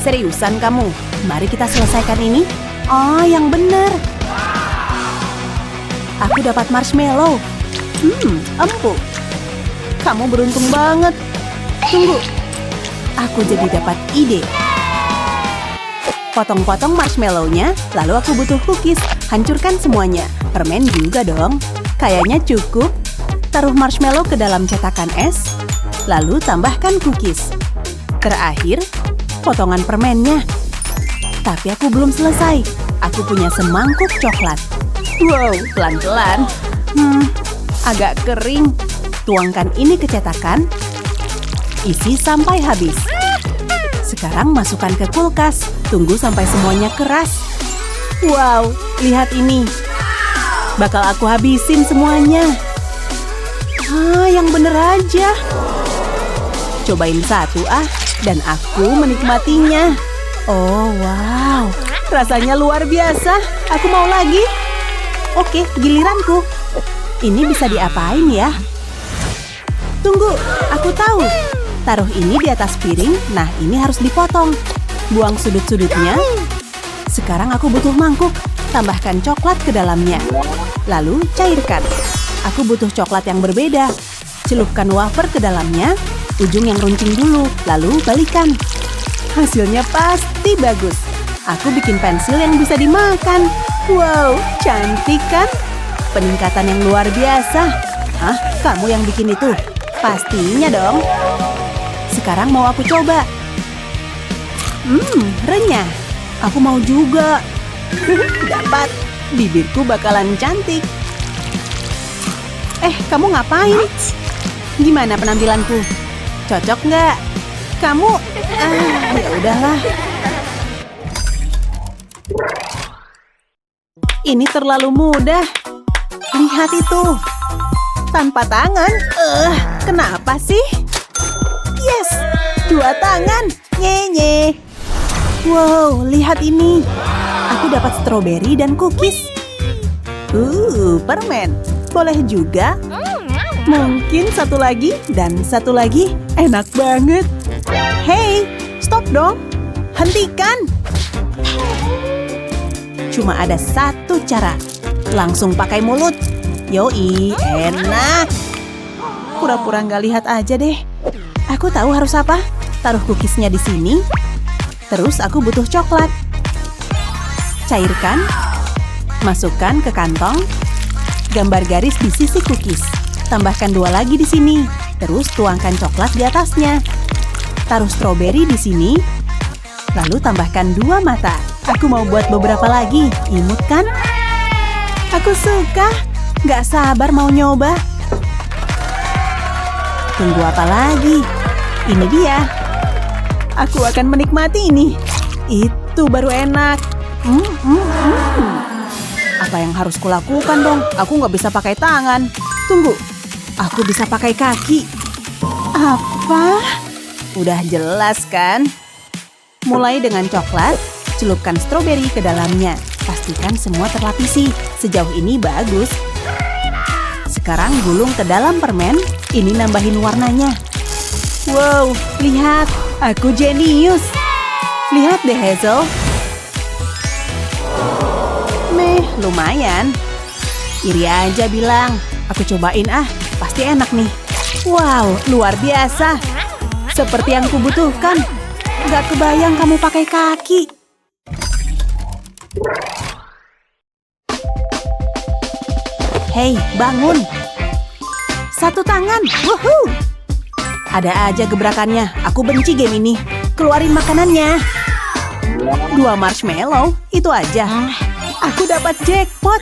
Seriusan kamu? Mari kita selesaikan ini. Oh, yang benar. Aku dapat marshmallow. Empuk. Kamu beruntung banget. Tunggu. Aku jadi dapat ide. Potong-potong marshmallow-nya, lalu aku butuh cookies. Hancurkan semuanya. Permen juga dong. Kayaknya cukup. Taruh marshmallow ke dalam cetakan es, lalu tambahkan cookies. Terakhir, potongan permennya. Tapi aku belum selesai. Aku punya semangkuk coklat. Wow, pelan-pelan. Agak kering. Tuangkan ini ke cetakan. Isi sampai habis. Sekarang masukkan ke kulkas. Tunggu sampai semuanya keras. Wow, lihat ini. Bakal aku habisin semuanya. Yang bener aja. Cobain satu dan aku menikmatinya. Oh, wow. Rasanya luar biasa. Aku mau lagi. Oke, giliranku. Ini bisa diapain ya? Tunggu, aku tahu. Taruh ini di atas piring. Nah, ini harus dipotong. Buang sudut-sudutnya. Sekarang aku butuh mangkuk. Tambahkan coklat ke dalamnya. Lalu cairkan. Aku butuh coklat yang berbeda. Celupkan wafer ke dalamnya. Ujung yang runcing dulu. Lalu balikan. Hasilnya pasti bagus. Aku bikin pensil yang bisa dimakan. Wow, cantik kan? Peningkatan yang luar biasa. Kamu yang bikin itu? Pastinya dong. Sekarang mau aku coba. Renyah. Aku mau juga. Dapat. Bibirku bakalan cantik. Kamu ngapain? Gimana penampilanku? Cocok nggak? Kamu? Ya udahlah. Ini terlalu mudah. Lihat itu. Tanpa tangan. Kenapa sih? Yes, 2 tangan. Nye. Wow, lihat ini. Aku dapat stroberi dan cookies. Permen. Boleh juga. Mungkin satu lagi dan satu lagi. Enak banget. Hey, stop dong. Hentikan. Cuma ada satu cara. Langsung pakai mulut. Yoi, enak. Pura-pura nggak lihat aja deh. Aku tahu harus apa. Taruh cookiesnya di sini. Terus aku butuh coklat. Cairkan. Masukkan ke kantong. Gambar garis di sisi cookies. Tambahkan 2 lagi di sini. Terus tuangkan coklat di atasnya. Taruh stroberi di sini. Lalu tambahkan 2 mata. Aku mau buat beberapa lagi. Imut kan? Aku suka. Gak sabar mau nyoba. Tunggu apa lagi? Ini dia. Aku akan menikmati ini. Itu baru enak. Apa yang harus kulakukan dong? Aku nggak bisa pakai tangan. Tunggu. Aku bisa pakai kaki. Apa? Udah jelas kan? Mulai dengan coklat. Celupkan stroberi ke dalamnya. Pastikan semua terlapisi. Sejauh ini bagus. Sekarang gulung ke dalam permen. Ini nambahin warnanya. Wow, lihat. Aku jenius. Lihat deh, Hazel. Lumayan. Iri aja bilang. Aku cobain pasti enak nih. Wow, luar biasa. Seperti yang kubutuhkan. Gak kebayang kamu pakai kaki. Hei, bangun. 1 tangan. Woohoo. Ada aja gebrakannya. Aku benci game ini. Keluarin makanannya. 2 marshmallow, itu aja. Aku dapat jackpot.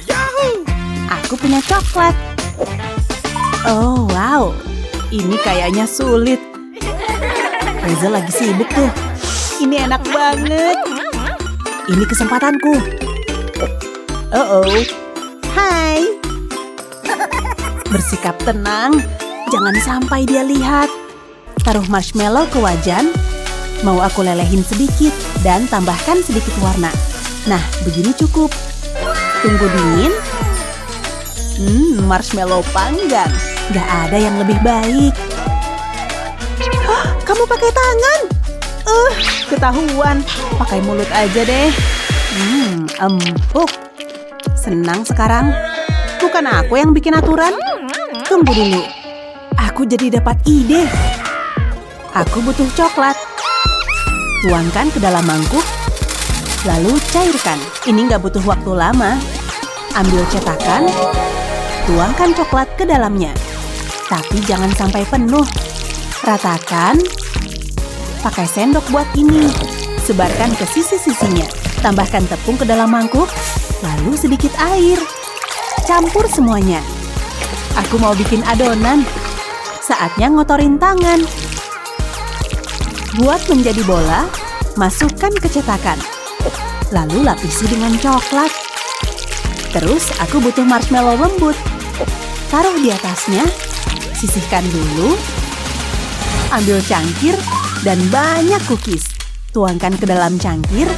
Aku punya coklat. Oh, wow. Ini kayaknya sulit. Reza lagi sibuk tuh. Ini enak banget. Ini kesempatanku. Oh, hai. Bersikap tenang. Jangan sampai dia lihat. Taruh marshmallow ke wajan. Mau aku lelehin sedikit dan tambahkan sedikit warna. Nah, begini cukup. Tunggu dingin. Marshmallow panggang. Gak ada yang lebih baik. Hah, kamu pakai tangan? Ketahuan. Pakai mulut aja deh. Empuk. Senang sekarang. Bukan aku yang bikin aturan. Tunggu dulu. Aku jadi dapat ide. Aku butuh coklat. Tuangkan ke dalam mangkuk. Lalu cairkan. Ini nggak butuh waktu lama. Ambil cetakan. Tuangkan coklat ke dalamnya. Tapi jangan sampai penuh. Ratakan. Pakai sendok buat ini. Sebarkan ke sisi-sisinya. Tambahkan tepung ke dalam mangkuk. Lalu sedikit air. Campur semuanya. Aku mau bikin adonan. Saatnya ngotorin tangan. Buat menjadi bola. Masukkan ke cetakan. Lalu lapisi dengan coklat. Terus aku butuh marshmallow lembut. Taruh di atasnya. Sisihkan dulu. Ambil cangkir dan banyak cookies. Tuangkan ke dalam cangkir.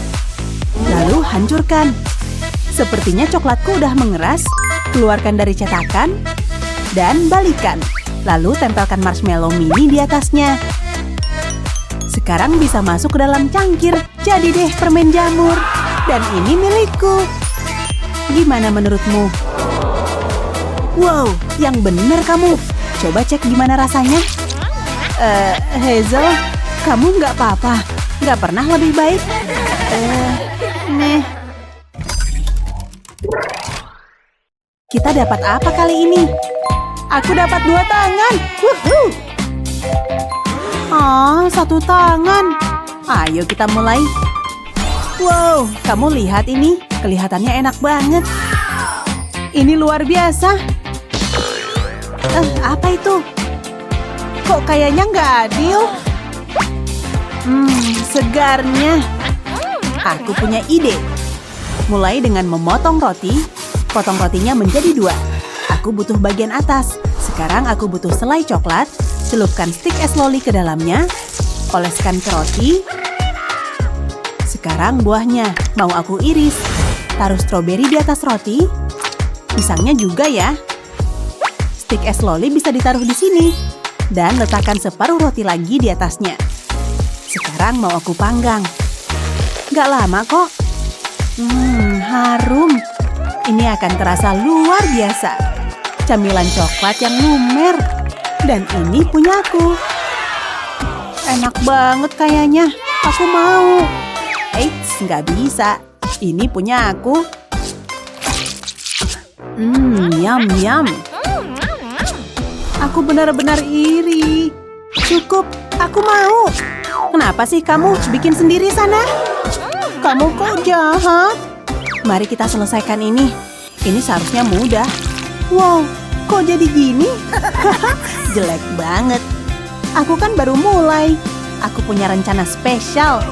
Lalu hancurkan. Sepertinya coklatku udah mengeras. Keluarkan dari cetakan. Dan balikan. Lalu tempelkan marshmallow mini di atasnya. Sekarang bisa masuk ke dalam cangkir. Jadi deh permen jamur. Dan ini milikku. Gimana menurutmu? Wow, yang bener kamu. Coba cek gimana rasanya. Hazel, kamu nggak apa-apa? Nggak pernah lebih baik? Nih. Kita dapat apa kali ini? Aku dapat 2 tangan. Woohoo! Satu tangan. Ayo kita mulai. Wow, kamu lihat ini. Kelihatannya enak banget. Ini luar biasa. Apa itu? Kok kayaknya nggak adil? Segarnya. Aku punya ide. Mulai dengan memotong roti. Potong rotinya menjadi 2. Aku butuh bagian atas. Sekarang aku butuh selai coklat. Celupkan stik es loli ke dalamnya. Oleskan ke roti. Sekarang buahnya. Mau aku iris. Taruh stroberi di atas roti. Pisangnya juga ya. Stik es loli bisa ditaruh di sini. Dan letakkan separuh roti lagi di atasnya. Sekarang mau aku panggang. Gak lama kok. Harum. Ini akan terasa luar biasa. Camilan coklat yang lumer. Dan ini punyaku. Enak banget kayaknya. Aku mau. Eits, nggak bisa. Ini punya aku. Yum. Aku benar-benar iri. Cukup, aku mau. Kenapa sih kamu bikin sendiri sana? Kamu kok jahat? Mari kita selesaikan ini. Ini seharusnya mudah. Wow, kok jadi gini? Jelek banget. Aku kan baru mulai. Aku punya rencana spesial.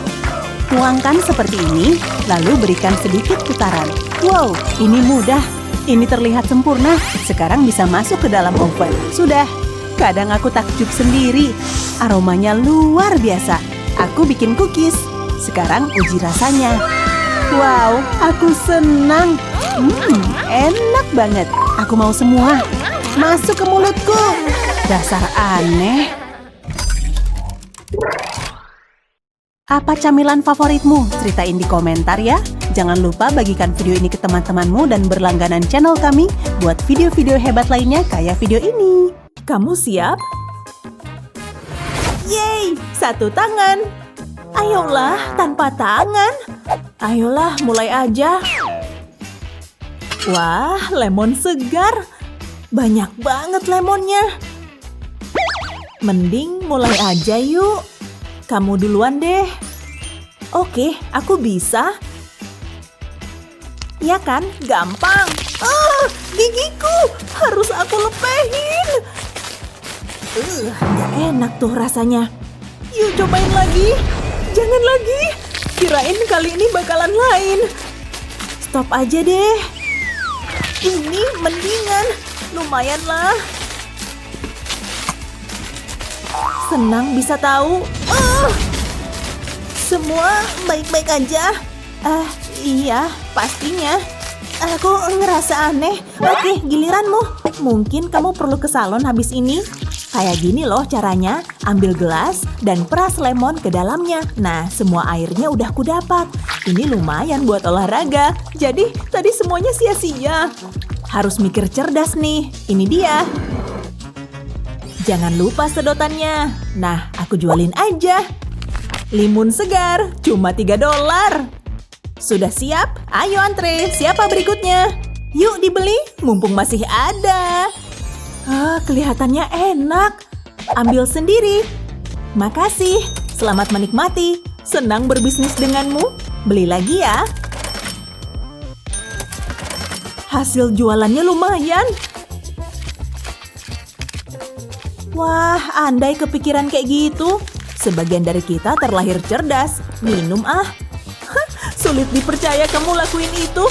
Tuangkan seperti ini, lalu berikan sedikit putaran. Wow, ini mudah. Ini terlihat sempurna. Sekarang bisa masuk ke dalam oven. Sudah. Kadang aku takjub sendiri. Aromanya luar biasa. Aku bikin cookies. Sekarang uji rasanya. Wow, aku senang. Enak banget. Aku mau semua. Masuk ke mulutku. Dasar aneh. Apa camilan favoritmu? Ceritain di komentar ya. Jangan lupa bagikan video ini ke teman-temanmu dan berlangganan channel kami buat video-video hebat lainnya kayak video ini. Kamu siap? Yeay, 1 tangan. Ayolah, tanpa tangan. Ayolah, mulai aja. Wah, lemon segar. Banyak banget lemonnya. Mending mulai aja yuk. Kamu duluan deh. Oke, aku bisa. Ya kan? Gampang. Gigiku. Harus aku lepehin. Nggak enak tuh rasanya. Yuk cobain lagi. Jangan lagi. Kirain kali ini bakalan lain. Stop aja deh. Ini mendingan. Lumayan lah. Senang bisa tahu. Semua baik-baik aja. Iya, pastinya. Aku ngerasa aneh. Oke, giliranmu. Mungkin kamu perlu ke salon habis ini. Kayak gini loh caranya. Ambil gelas dan peras lemon ke dalamnya. Nah, semua airnya udah kudapat. Ini lumayan buat olahraga. Jadi, tadi semuanya sia-sia. Harus mikir cerdas nih. Ini dia. Jangan lupa sedotannya. Nah, aku jualin aja. Limun segar, cuma $3. Sudah siap? Ayo antre, siapa berikutnya? Yuk dibeli, mumpung masih ada. Kelihatannya enak. Ambil sendiri. Makasih, selamat menikmati. Senang berbisnis denganmu. Beli lagi ya. Hasil jualannya lumayan. Wah, andai kepikiran kayak gitu. Sebagian dari kita terlahir cerdas. Minum ah. Sulit dipercaya kamu lakuin itu.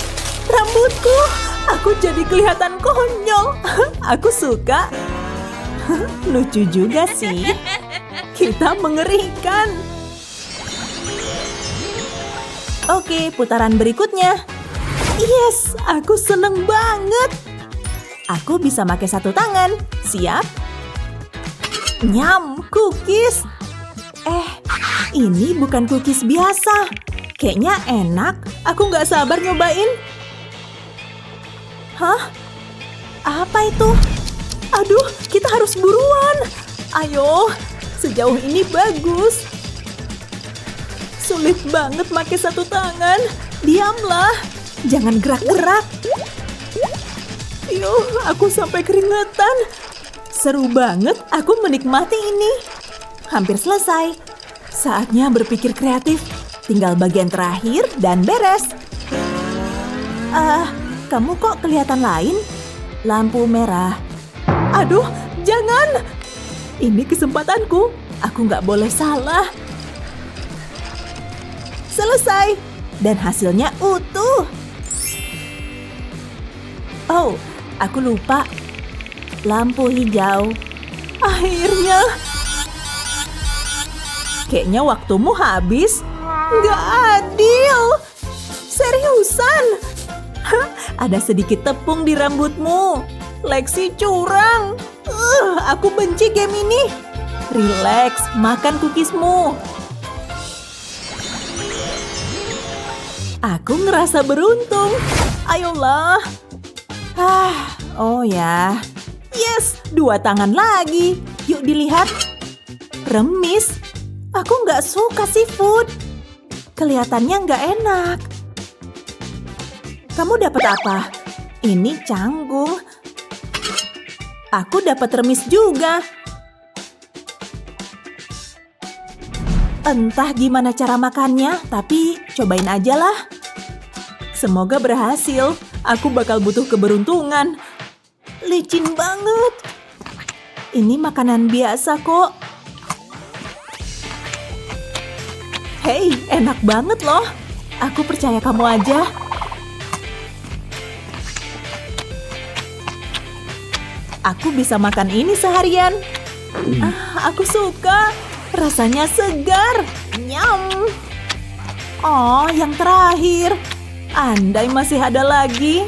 Rambutku. Aku jadi kelihatan konyol. Aku suka. Lucu juga sih. Kita mengerikan. Oke, putaran berikutnya. Yes, aku seneng banget. Aku bisa pakai satu tangan. Siap? Nyam, cookies. Ini bukan cookies biasa. Kayaknya enak. Aku nggak sabar nyobain. Hah? Apa itu? Aduh, kita harus buruan. Ayo, sejauh ini bagus. Sulit banget pakai satu tangan. Diamlah. Jangan gerak-gerak. Yuh, aku sampai keringetan. Seru banget, aku menikmati ini. Hampir selesai. Saatnya berpikir kreatif. Tinggal bagian terakhir dan beres. Kamu kok kelihatan lain? Lampu merah. Aduh, jangan. Ini kesempatanku. Aku nggak boleh salah. Selesai. Dan hasilnya utuh. Oh, aku lupa. Lampu hijau. Akhirnya. Kayaknya waktumu habis. Nggak adil. Seriusan. Ada sedikit tepung di rambutmu. Lexi curang. Aku benci game ini. Relax, makan cookiesmu. Aku ngerasa beruntung. Ayolah. Oh ya. Yes, 2 tangan lagi. Yuk dilihat. Remis. Aku nggak suka seafood. Kelihatannya nggak enak. Kamu dapat apa? Ini canggung. Aku dapat remis juga. Entah gimana cara makannya, tapi cobain aja lah. Semoga berhasil. Aku bakal butuh keberuntungan. Licin banget. Ini makanan biasa kok. Hei, enak banget loh. Aku percaya kamu aja. Aku bisa makan ini seharian. Aku suka. Rasanya segar. Nyam. Oh, yang terakhir. Andai masih ada lagi.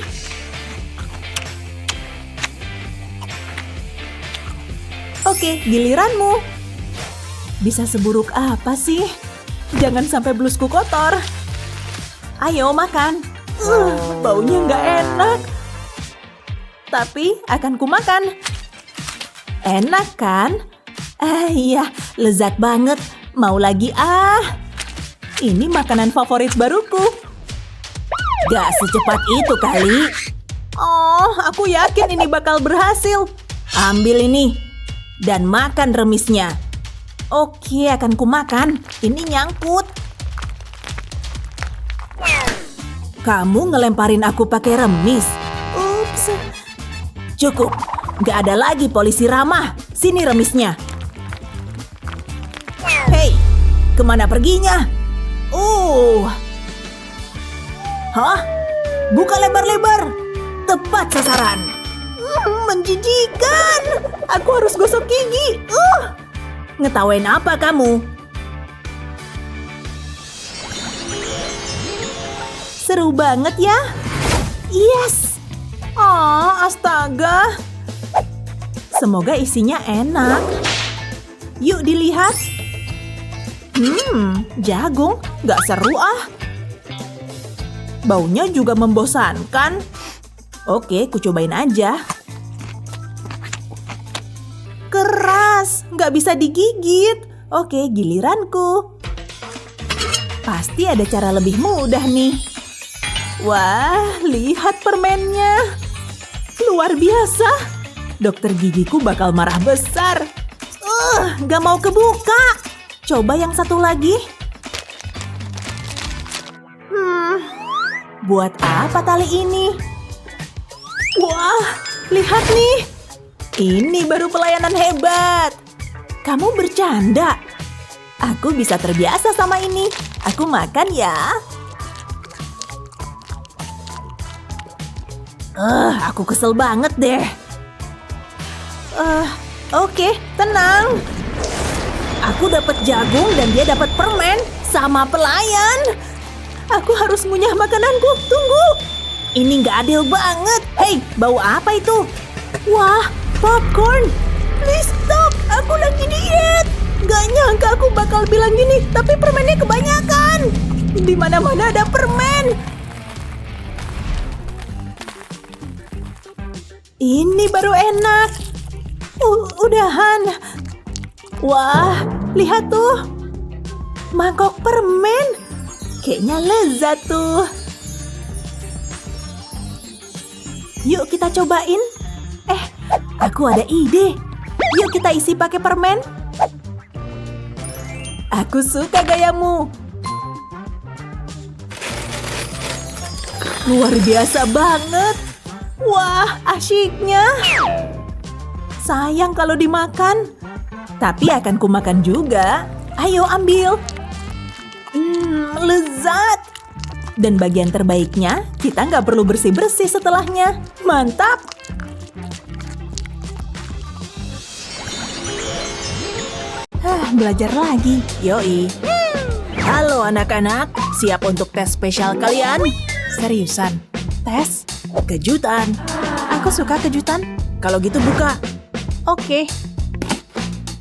Oke, giliranmu. Bisa seburuk apa sih? Jangan sampai blusku kotor. Ayo makan. Baunya nggak enak. Tapi akan kumakan. Enak kan? Iya, lezat banget. Mau lagi ah. Ini makanan favorit baruku. Gak secepat itu kali. Oh, aku yakin ini bakal berhasil. Ambil ini. Dan makan remisnya. Oke, akan kumakan. Ini nyangkut. Kamu ngelemparin aku pakai remis. Ups. Cukup. Gak ada lagi polisi ramah. Sini remisnya. Hei, kemana perginya? Hah? Buka lebar-lebar. Tepat sasaran. Menjijikan. Aku harus gosok gigi. Ngetawain apa kamu? Seru banget ya. Yes. Astaga. Semoga isinya enak. Yuk dilihat. Jagung. Gak seru ah. Baunya juga membosankan. Oke, ku cobain aja. Keras. Gak bisa digigit. Oke, giliranku. Pasti ada cara lebih mudah nih. Wah, lihat permennya. Luar biasa. Dokter gigiku bakal marah besar. Gak mau kebuka. Coba yang satu lagi. Buat apa tali ini? Wah, lihat nih. Ini baru pelayanan hebat. Kamu bercanda. Aku bisa terbiasa sama ini. Aku makan ya. Aku kesel banget deh. Oke, tenang. Aku dapat jagung dan dia dapat permen sama pelayan. Aku harus ngunyah makananku. Tunggu. Ini nggak adil banget. Hei, bau apa itu? Wah, popcorn. Please stop. Aku lagi diet. Gak nyangka aku bakal bilang gini, tapi permennya kebanyakan. Di mana-mana ada permen. Ini baru enak. Udahan. Wah, lihat tuh. Mangkok permen. Kayaknya lezat tuh. Yuk kita cobain. Aku ada ide. Yuk kita isi pakai permen. Aku suka gayamu. Luar biasa banget. Wah, asyiknya. Sayang kalau dimakan. Tapi akan kumakan juga. Ayo ambil. Lezat. Dan bagian terbaiknya, kita nggak perlu bersih-bersih setelahnya. Mantap. Belajar lagi. Yoi. Halo anak-anak. Siap untuk tes spesial kalian? Seriusan? Tes? Kejutan. Aku suka kejutan. Kalau gitu buka. Oke.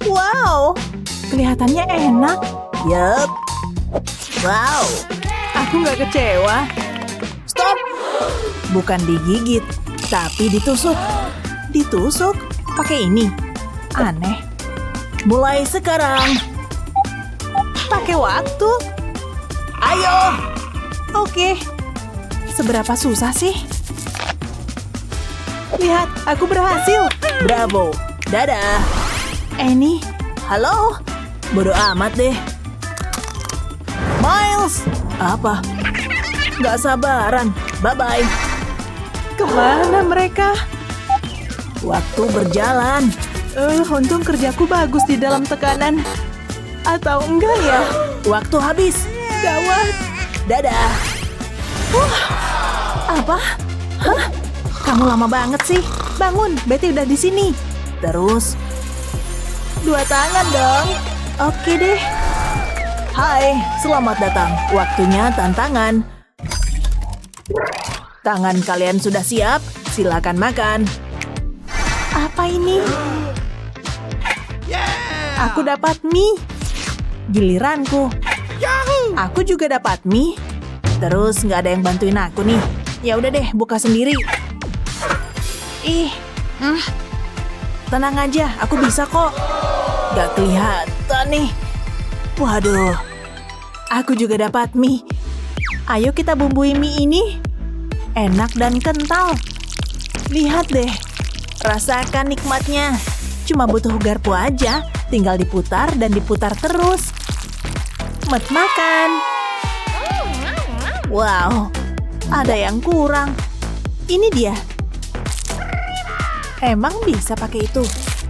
Wow. Kelihatannya enak. Yup. Wow. Aku nggak kecewa. Stop. Bukan digigit, tapi ditusuk. Ditusuk? Pakai ini. Aneh. Mulai sekarang. Pakai waktu. Ayo. Oke. Seberapa susah sih? Lihat, aku berhasil. Bravo. Dadah. Annie, halo. Bodoh amat deh. Miles. Apa? Gak sabaran. Bye-bye. Kemana mereka? Waktu berjalan. Untung kerjaku bagus di dalam tekanan. Atau enggak ya? Waktu habis. Gawat. Dadah. Apa? Hah? Kamu lama banget sih. Bangun, Betty udah di sini. Terus 2 tangan dong. Oke deh. Hai, selamat datang. Waktunya tantangan. Tangan kalian sudah siap? Silakan makan. Apa ini? Aku dapat mie. Giliranku. Aku juga dapat mie. Terus nggak ada yang bantuin aku nih. Ya udah deh, buka sendiri. Tenang aja, aku bisa kok. Gak kelihatan nih. Waduh, aku juga dapat mie. Ayo kita bumbui mie ini. Enak dan kental. Lihat deh, rasakan nikmatnya. Cuma butuh garpu aja, tinggal diputar dan diputar terus. Makan. Wow, Ada yang kurang. Ini dia. Emang bisa pakai itu?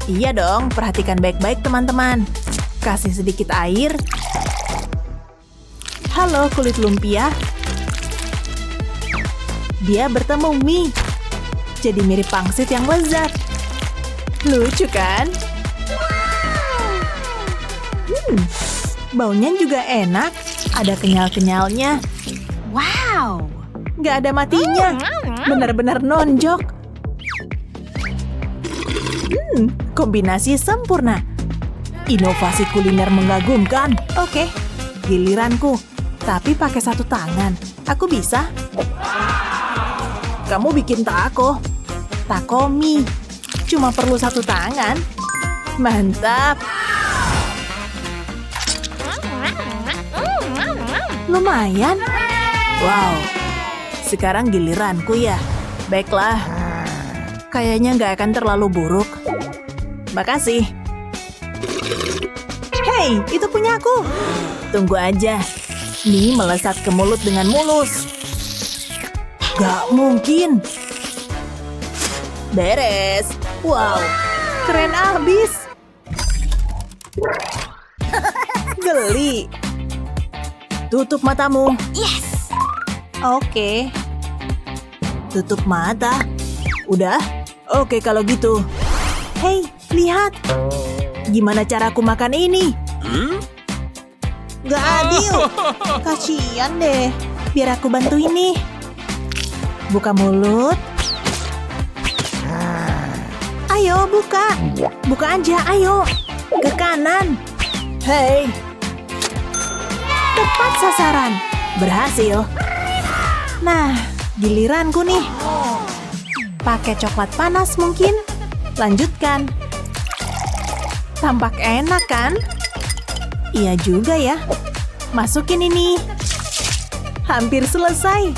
Iya dong, perhatikan baik-baik teman-teman. Kasih sedikit air. Halo kulit lumpia. Dia bertemu mie. Jadi mirip pangsit yang lezat. Lucu kan? Baunya juga enak. Ada kenyal-kenyalnya. Wow. Nggak ada matinya. Benar-benar nonjok. Kombinasi sempurna. Inovasi kuliner mengagumkan. Oke, giliranku. Tapi pakai satu tangan. Aku bisa. Kamu bikin taco. Taco mie. Cuma perlu satu tangan. Mantap. Lumayan. Wow. Sekarang giliranku ya. Baiklah. Kayaknya nggak akan terlalu buruk. Makasih. Hei, itu punya aku. Tunggu aja. Mie melesat ke mulut dengan mulus. Gak mungkin. Beres. Wow, keren abis. Geli. Tutup matamu. Yes. Oke. Tutup mata. Udah? Oke kalau gitu. Hei, lihat. Gimana caraku makan ini? Gak adil. Kasian deh. Biar aku bantu ini. Buka mulut. Ayo, buka. Buka aja, ayo. Ke kanan. Hei. Tepat sasaran. Berhasil. Nah, giliranku nih. Pakai coklat panas mungkin. Lanjutkan. Tampak enak kan? Iya juga ya. Masukin ini. Hampir selesai.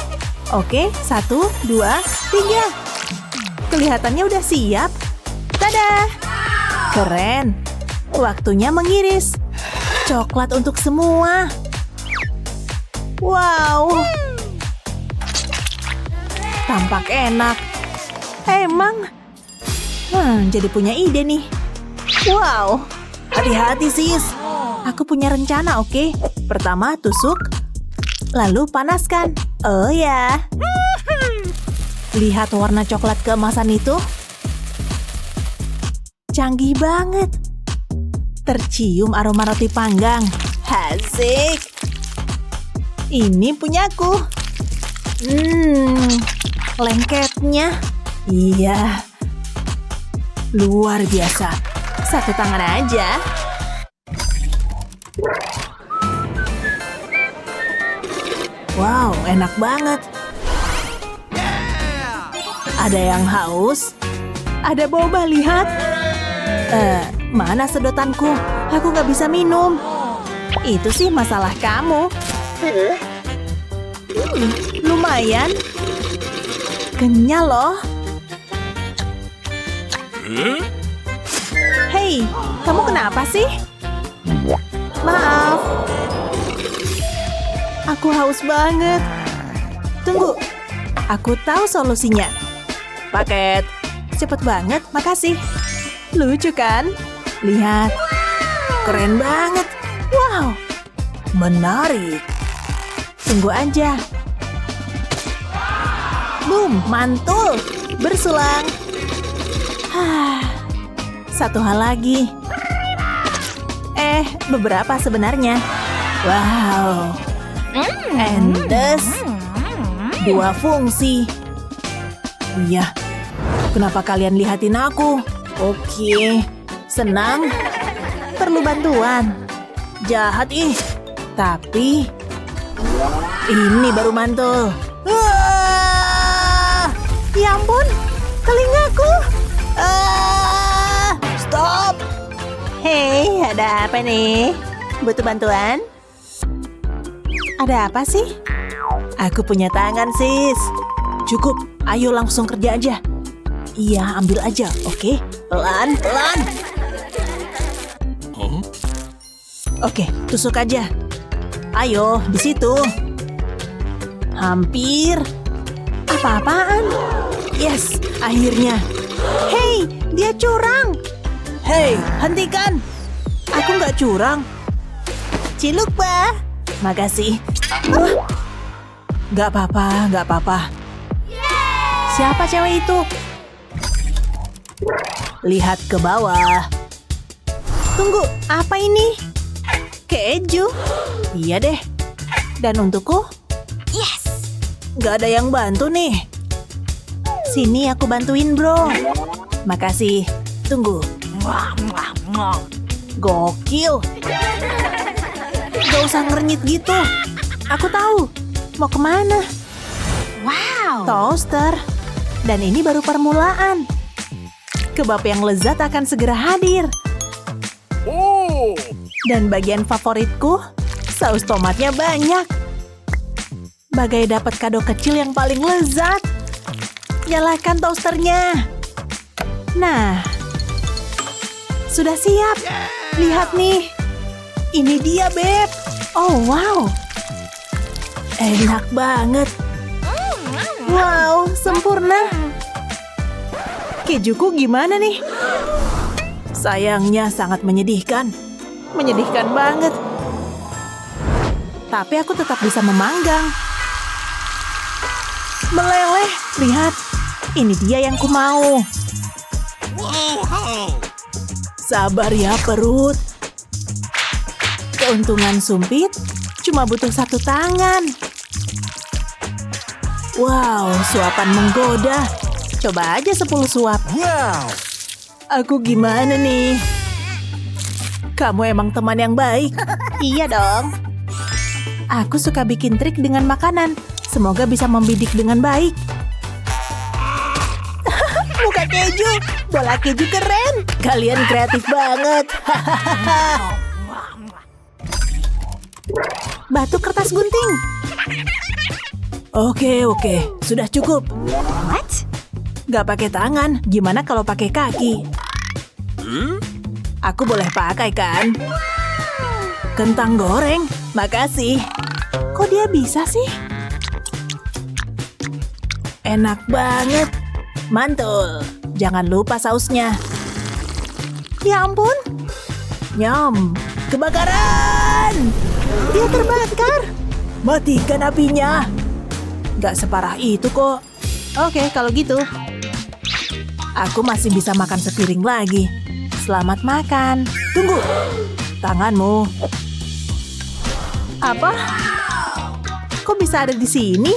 Oke, 1, 2, 3. Kelihatannya udah siap. Tada! Keren. Waktunya mengiris. Coklat untuk semua. Wow. Tampak enak. Emang? Jadi punya ide nih. Wow. Hati-hati sis. Aku punya rencana, oke? Pertama tusuk. Lalu panaskan. Oh ya. Lihat warna coklat keemasan itu. Canggih banget. Tercium aroma roti panggang. Asik. Ini punyaku. Lengketnya. Iya. Luar biasa. Satu tangan aja. Wow, enak banget. Ada yang haus. Ada boba, lihat. Mana sedotanku? Aku nggak bisa minum. Itu sih masalah kamu. Lumayan. Kenyal loh. Hei, kamu kenapa sih? Maaf. Aku haus banget. Tunggu. Aku tahu solusinya. Paket. Cepet banget, makasih. Lucu kan? Lihat. Keren banget. Wow. Menarik. Tunggu aja. Boom, mantul. Bersulang. Satu hal lagi. Beberapa sebenarnya. Wow. Endes. 2 fungsi. Iya. Kenapa kalian lihatin aku? Oke. Senang. Perlu bantuan. Jahat ih. Tapi ini baru mantul. Ya ampun. Telingaku. Stop. Hei, ada apa nih? Butuh bantuan? Ada apa sih? Aku punya tangan, sis. Cukup, ayo langsung kerja aja. Iya, ambil aja, oke? Pelan-pelan. Oke, tusuk aja. Ayo, di situ. Hampir. Apa-apaan? Yes, akhirnya. Hei, dia curang. Hei, hentikan. Aku nggak curang. Ciluk, Pak. Makasih. Nggak apa-apa, nggak apa-apa. Siapa cewek itu? Lihat ke bawah. Tunggu, apa ini? Keju? Iya deh. Dan untukku? Yes! Gak ada yang bantu nih. Sini aku bantuin, bro. Makasih. Tunggu. Gokil. Gak usah ngernyit gitu. Aku tahu. Mau kemana? Wow. Toaster. Dan ini baru permulaan. Kebab yang lezat akan segera hadir. Dan bagian favoritku, saus tomatnya banyak. Bagai dapat kado kecil yang paling lezat. Nyalakan toasternya. Nah, sudah siap. Lihat nih. Ini dia, Beb. Oh, wow. Enak banget. Wow, sempurna. Kejuku gimana nih? Sayangnya sangat menyedihkan. Menyedihkan banget. Tapi aku tetap bisa memanggang. Meleleh, lihat. Ini dia yang ku mau. Sabar ya perut. Keuntungan sumpit cuma butuh 1 tangan. Wow, suapan menggoda. Coba aja 10 suap. Wow. Aku gimana nih? Kamu emang teman yang baik. Iya dong. Aku suka bikin trik dengan makanan. Semoga bisa membidik dengan baik. Muka keju. Bola keju keren. Kalian kreatif banget. Batu kertas gunting. Oke. Sudah cukup. What? Gak pakai tangan. Gimana kalau pakai kaki? Aku boleh pakai kan? Kentang goreng. Makasih. Kok dia bisa sih? Enak banget. Mantul. Jangan lupa sausnya. Ya ampun. Nyam. Kebakaran. Dia terbakar. Matikan apinya. Gak separah itu kok. Oke, kalau gitu. Aku masih bisa makan sepiring lagi. Selamat makan. Tunggu. Tanganmu. Apa? Kok bisa ada di sini?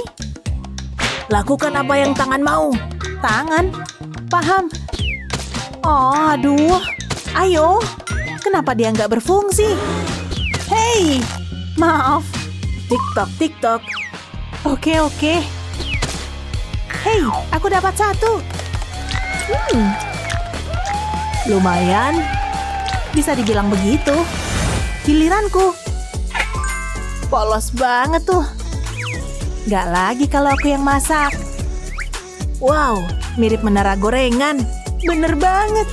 Lakukan apa yang tangan mau. Tangan? Paham. Oh, aduh. Ayo. Kenapa dia nggak berfungsi? Hei. Maaf. TikTok. Oke. Hei, aku dapat 1. Lumayan. Bisa dibilang begitu. Giliranku. Polos banget tuh. Gak lagi kalau aku yang masak. Wow, mirip menara gorengan. Bener banget.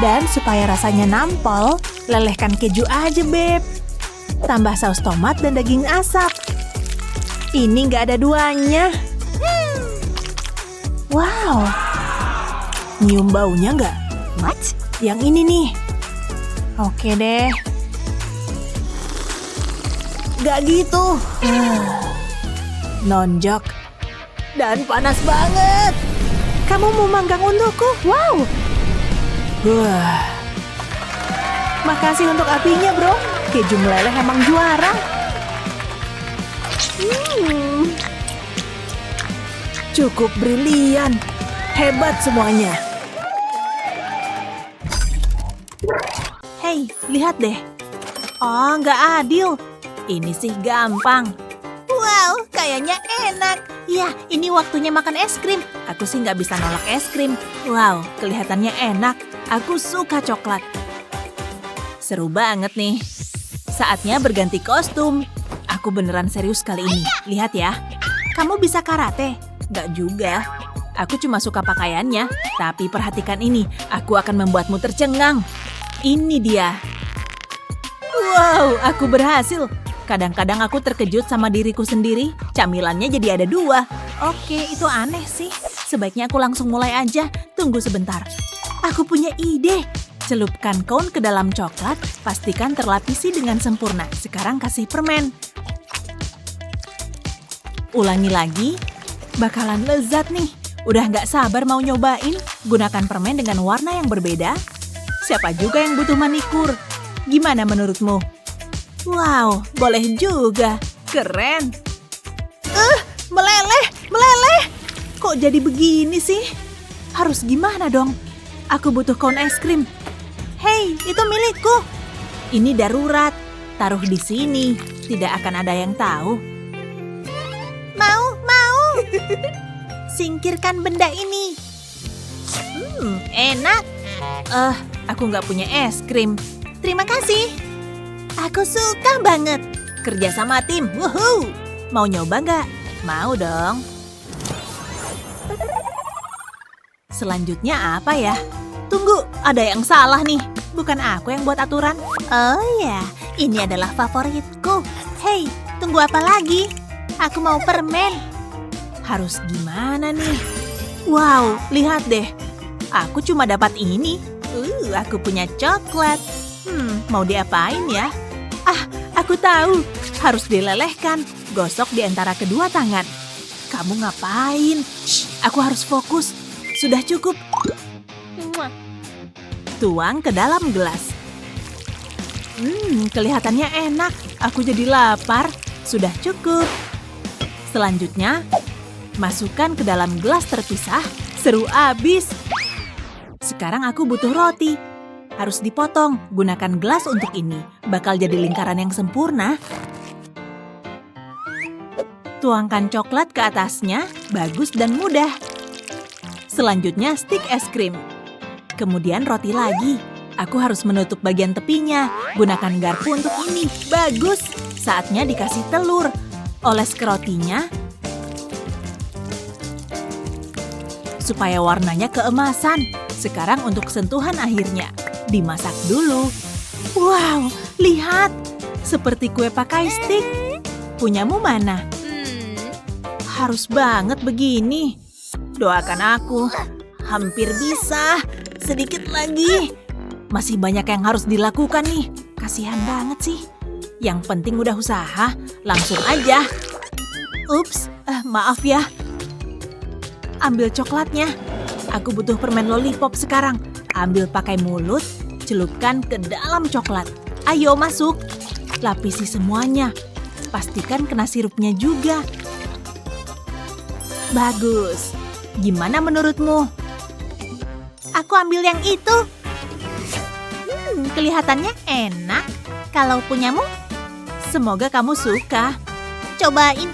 Dan supaya rasanya nampol, lelehkan keju aja, Beb. Tambah saus tomat dan daging asap. Ini gak ada duanya. Wow. Nyium baunya nggak? What? Yang ini nih. Oke deh. Gak gitu. Nonjok. Dan panas banget. Kamu mau manggang untukku? Wow. Makasih untuk apinya, bro. Keju meleleh emang juara. Cukup brilian. Hebat semuanya. Hei, lihat deh. Oh, nggak adil. Ini sih gampang. Wow, kayaknya enak. Ya, ini waktunya makan es krim. Aku sih nggak bisa nolak es krim. Wow, kelihatannya enak. Aku suka coklat. Seru banget nih. Saatnya berganti kostum. Aku beneran serius kali ini. Lihat ya. Kamu bisa karate? Nggak juga. Aku cuma suka pakaiannya. Tapi perhatikan ini. Aku akan membuatmu tercengang. Ini dia. Wow, aku berhasil. Kadang-kadang aku terkejut sama diriku sendiri. Camilannya jadi ada 2. Oke, itu aneh sih. Sebaiknya aku langsung mulai aja. Tunggu sebentar. Aku punya ide. Celupkan cone ke dalam coklat, pastikan terlapisi dengan sempurna. Sekarang kasih permen. Ulangi lagi. Bakalan lezat nih. Udah nggak sabar mau nyobain. Gunakan permen dengan warna yang berbeda. Siapa juga yang butuh manikur? Gimana menurutmu? Wow, boleh juga. Keren. Meleleh. Kok jadi begini sih? Harus gimana dong? Aku butuh cone es krim. Hei, itu milikku. Ini darurat. Taruh di sini. Tidak akan ada yang tahu. Mau. Singkirkan benda ini. Enak. Aku nggak punya es krim. Terima kasih. Aku suka banget. Kerja sama tim. Woohoo. Mau nyoba nggak? Mau dong. Selanjutnya apa ya? Tunggu, ada yang salah nih. Bukan aku yang buat aturan. Oh ya, ini adalah favoritku. Hei, tunggu apa lagi? Aku mau permen. Harus gimana nih? Wow, lihat deh. Aku cuma dapat ini. Aku punya coklat. Mau diapain ya? Aku tahu. Harus dilelehkan. Gosok di antara kedua tangan. Kamu ngapain? Shh, aku harus fokus. Sudah cukup. Tuang ke dalam gelas. Kelihatannya enak. Aku jadi lapar. Sudah cukup. Selanjutnya, masukkan ke dalam gelas terpisah. Seru abis. Sekarang aku butuh roti. Harus dipotong. Gunakan gelas untuk ini. Bakal jadi lingkaran yang sempurna. Tuangkan coklat ke atasnya. Bagus dan mudah. Selanjutnya stik es krim. Kemudian roti lagi. Aku harus menutup bagian tepinya. Gunakan garpu untuk ini. Bagus. Saatnya dikasih telur. Oles ke rotinya. Supaya warnanya keemasan. Sekarang untuk sentuhan akhirnya. Dimasak dulu. Wow, lihat. Seperti kue pakai stik. Punyamu mana? Harus banget begini. Doakan aku. Hampir bisa. Sedikit lagi. Masih banyak yang harus dilakukan nih. Kasihan banget sih. Yang penting udah usaha. Langsung aja. Ups, maaf ya. Ambil coklatnya. Aku butuh permen lollipop sekarang. Ambil pakai mulut. Celupkan ke dalam coklat. Ayo masuk. Lapisi semuanya. Pastikan kena sirupnya juga. Bagus. Gimana menurutmu? Aku ambil yang itu. Kelihatannya enak. Kalau punyamu, semoga kamu suka. Cobain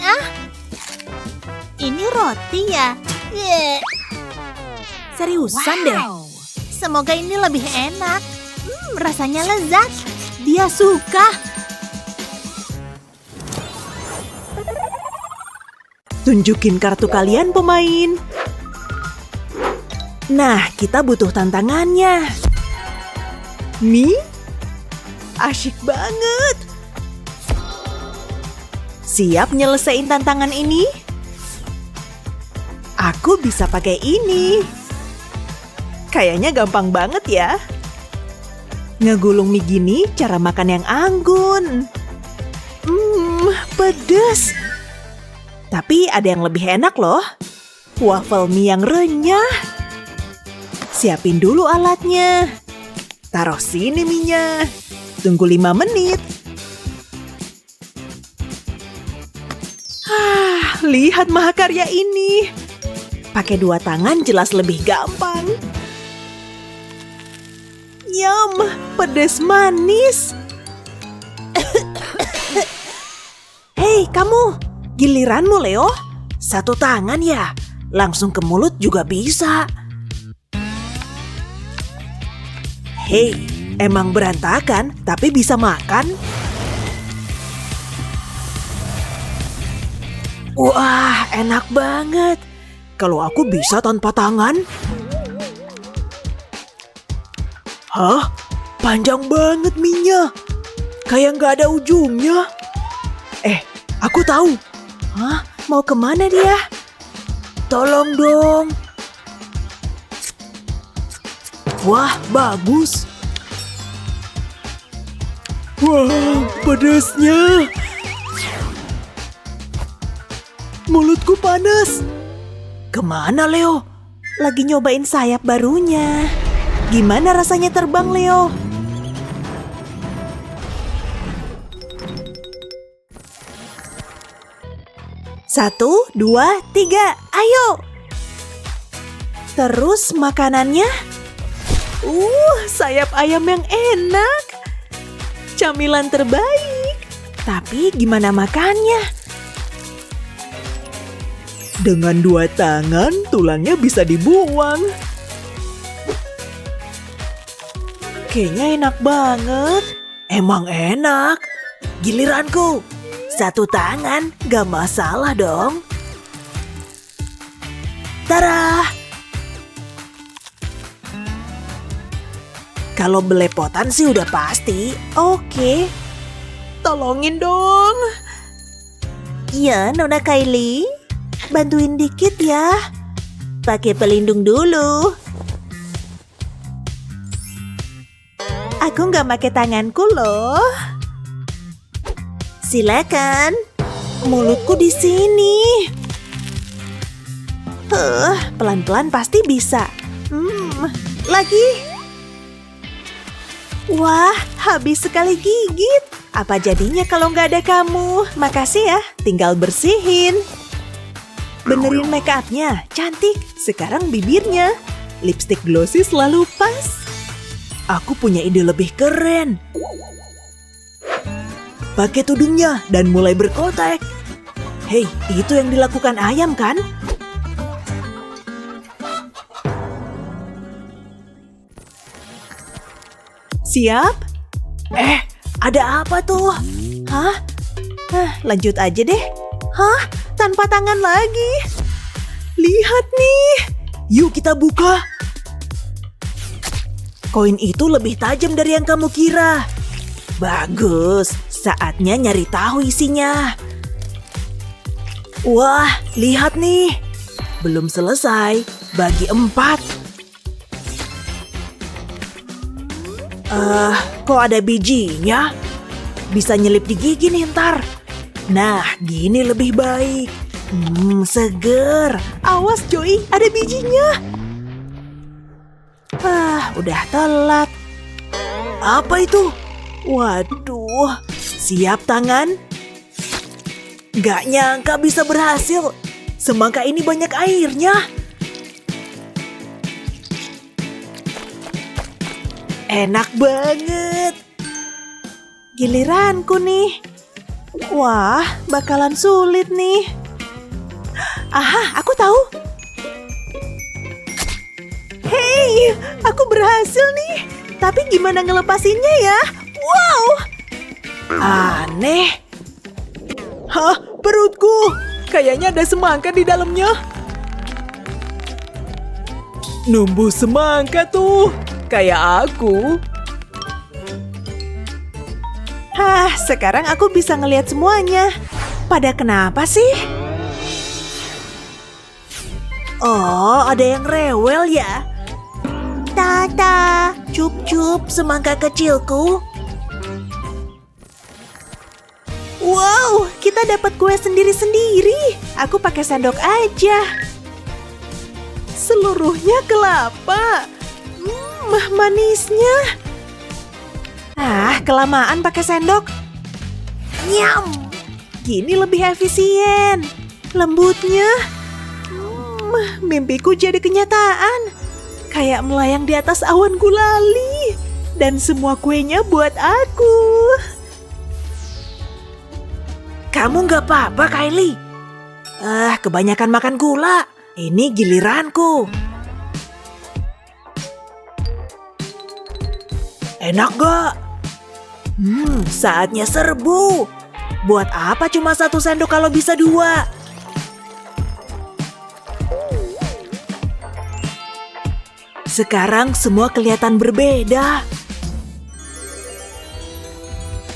Ini roti ya? Seriusan deh. Semoga ini lebih enak. Rasanya lezat. Dia suka. Tunjukin kartu kalian, pemain. Nah, kita butuh tantangannya. Nih, asyik banget. Siap nyelesain tantangan ini? Aku bisa pakai ini. Kayaknya gampang banget ya. Ngegulung mie gini cara makan yang anggun. Pedes. Tapi ada yang lebih enak loh. Waffle mie yang renyah. Siapin dulu alatnya. Taruh sini mie-nya. Tunggu 5 menit. Lihat mahakarya ini. Pakai 2 tangan jelas lebih gampang. Yum, pedes manis. Hei, kamu. Giliranmu, Leo. 1 tangan ya. Langsung ke mulut juga bisa. Hei, emang berantakan, tapi bisa makan? Wah, enak banget. Kalau aku bisa tanpa tangan. Hah? Panjang banget mie-nya. Kayak nggak ada ujungnya. Aku tahu. Hah? Mau kemana dia? Tolong dong. Wah, bagus. Wow, pedasnya. Mulutku panas. Kemana, Leo? Lagi nyobain sayap barunya. Gimana rasanya terbang, Leo? Satu, dua, tiga, ayo! Terus makanannya? Sayap ayam yang enak. Camilan terbaik. Tapi gimana makannya? Dengan 2 tangan, tulangnya bisa dibuang. Kayaknya enak banget. Emang enak. Giliranku. 1 tangan, gak masalah dong. Tara! Kalau belepotan sih udah pasti. Oke. Tolongin dong. Iya, Nona Kylie. Bantuin dikit ya. Pakai pelindung dulu. Aku nggak pakai tanganku loh. Silakan. Mulutku di sini. Pelan-pelan pasti bisa. Lagi. Wah, habis sekali gigit. Apa jadinya kalau nggak ada kamu? Makasih ya, tinggal bersihin. Benerin make up-nya, cantik. Sekarang bibirnya. Lipstick glossy selalu pas. Aku punya ide lebih keren. Pakai tudungnya dan mulai berkotek. Hei, itu yang dilakukan ayam kan? Siap? Ada apa tuh? Hah? Lanjut aja deh. Hah? Tanpa tangan lagi? Lihat nih. Yuk kita buka. Koin itu lebih tajam dari yang kamu kira. Bagus. Saatnya nyari tahu isinya. Wah, lihat nih. Belum selesai. Bagi 4. Kok ada bijinya? Bisa nyelip di gigi nih ntar. Nah, gini lebih baik. Seger. Awas Joey, ada bijinya. Udah telat. Apa itu? Waduh, siap tangan? Gak nyangka bisa berhasil. Semangka ini banyak airnya. Enak banget. Giliranku nih. Wah, bakalan sulit nih. Aha, aku tahu. Hei, aku berhasil nih. Tapi gimana ngelepasinnya ya? Wow. Aneh. Hah, perutku. Kayaknya ada semangka di dalamnya. Numbuh semangka tuh. Kayak aku. Sekarang aku bisa ngelihat semuanya. Pada kenapa sih? Oh, ada yang rewel ya? Tata, cup-cup semangka kecilku. Wow, kita dapat kue sendiri-sendiri. Aku pakai sendok aja. Seluruhnya kelapa. Manisnya. Kelamaan pakai sendok. Nyam. Gini lebih efisien. Lembutnya. Mimpiku jadi kenyataan. Kayak melayang di atas awan gulali. Dan semua kuenya buat aku. Kamu nggak apa-apa, Kylie? Kebanyakan makan gula. Ini giliranku. Enak gak? Saatnya serbu. Buat apa cuma 1 sendok kalau bisa 2? Sekarang semua kelihatan berbeda.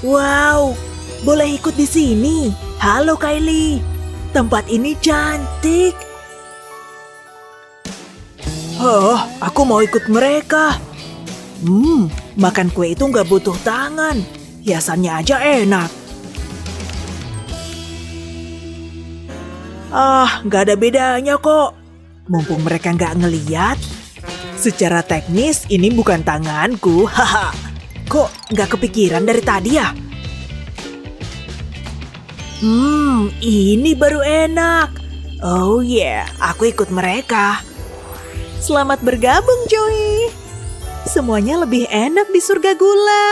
Wow, boleh ikut di sini. Halo Kylie, tempat ini cantik. Oh, aku mau ikut mereka. Makan kue itu nggak butuh tangan. Hiasannya aja enak. Ah, nggak ada bedanya kok. Mumpung mereka nggak ngeliat. Secara teknis ini bukan tanganku. Haha. Kok nggak kepikiran dari tadi ya? Ini baru enak. Oh yeah, aku ikut mereka. Selamat bergabung, Joey. Semuanya lebih enak di surga gula.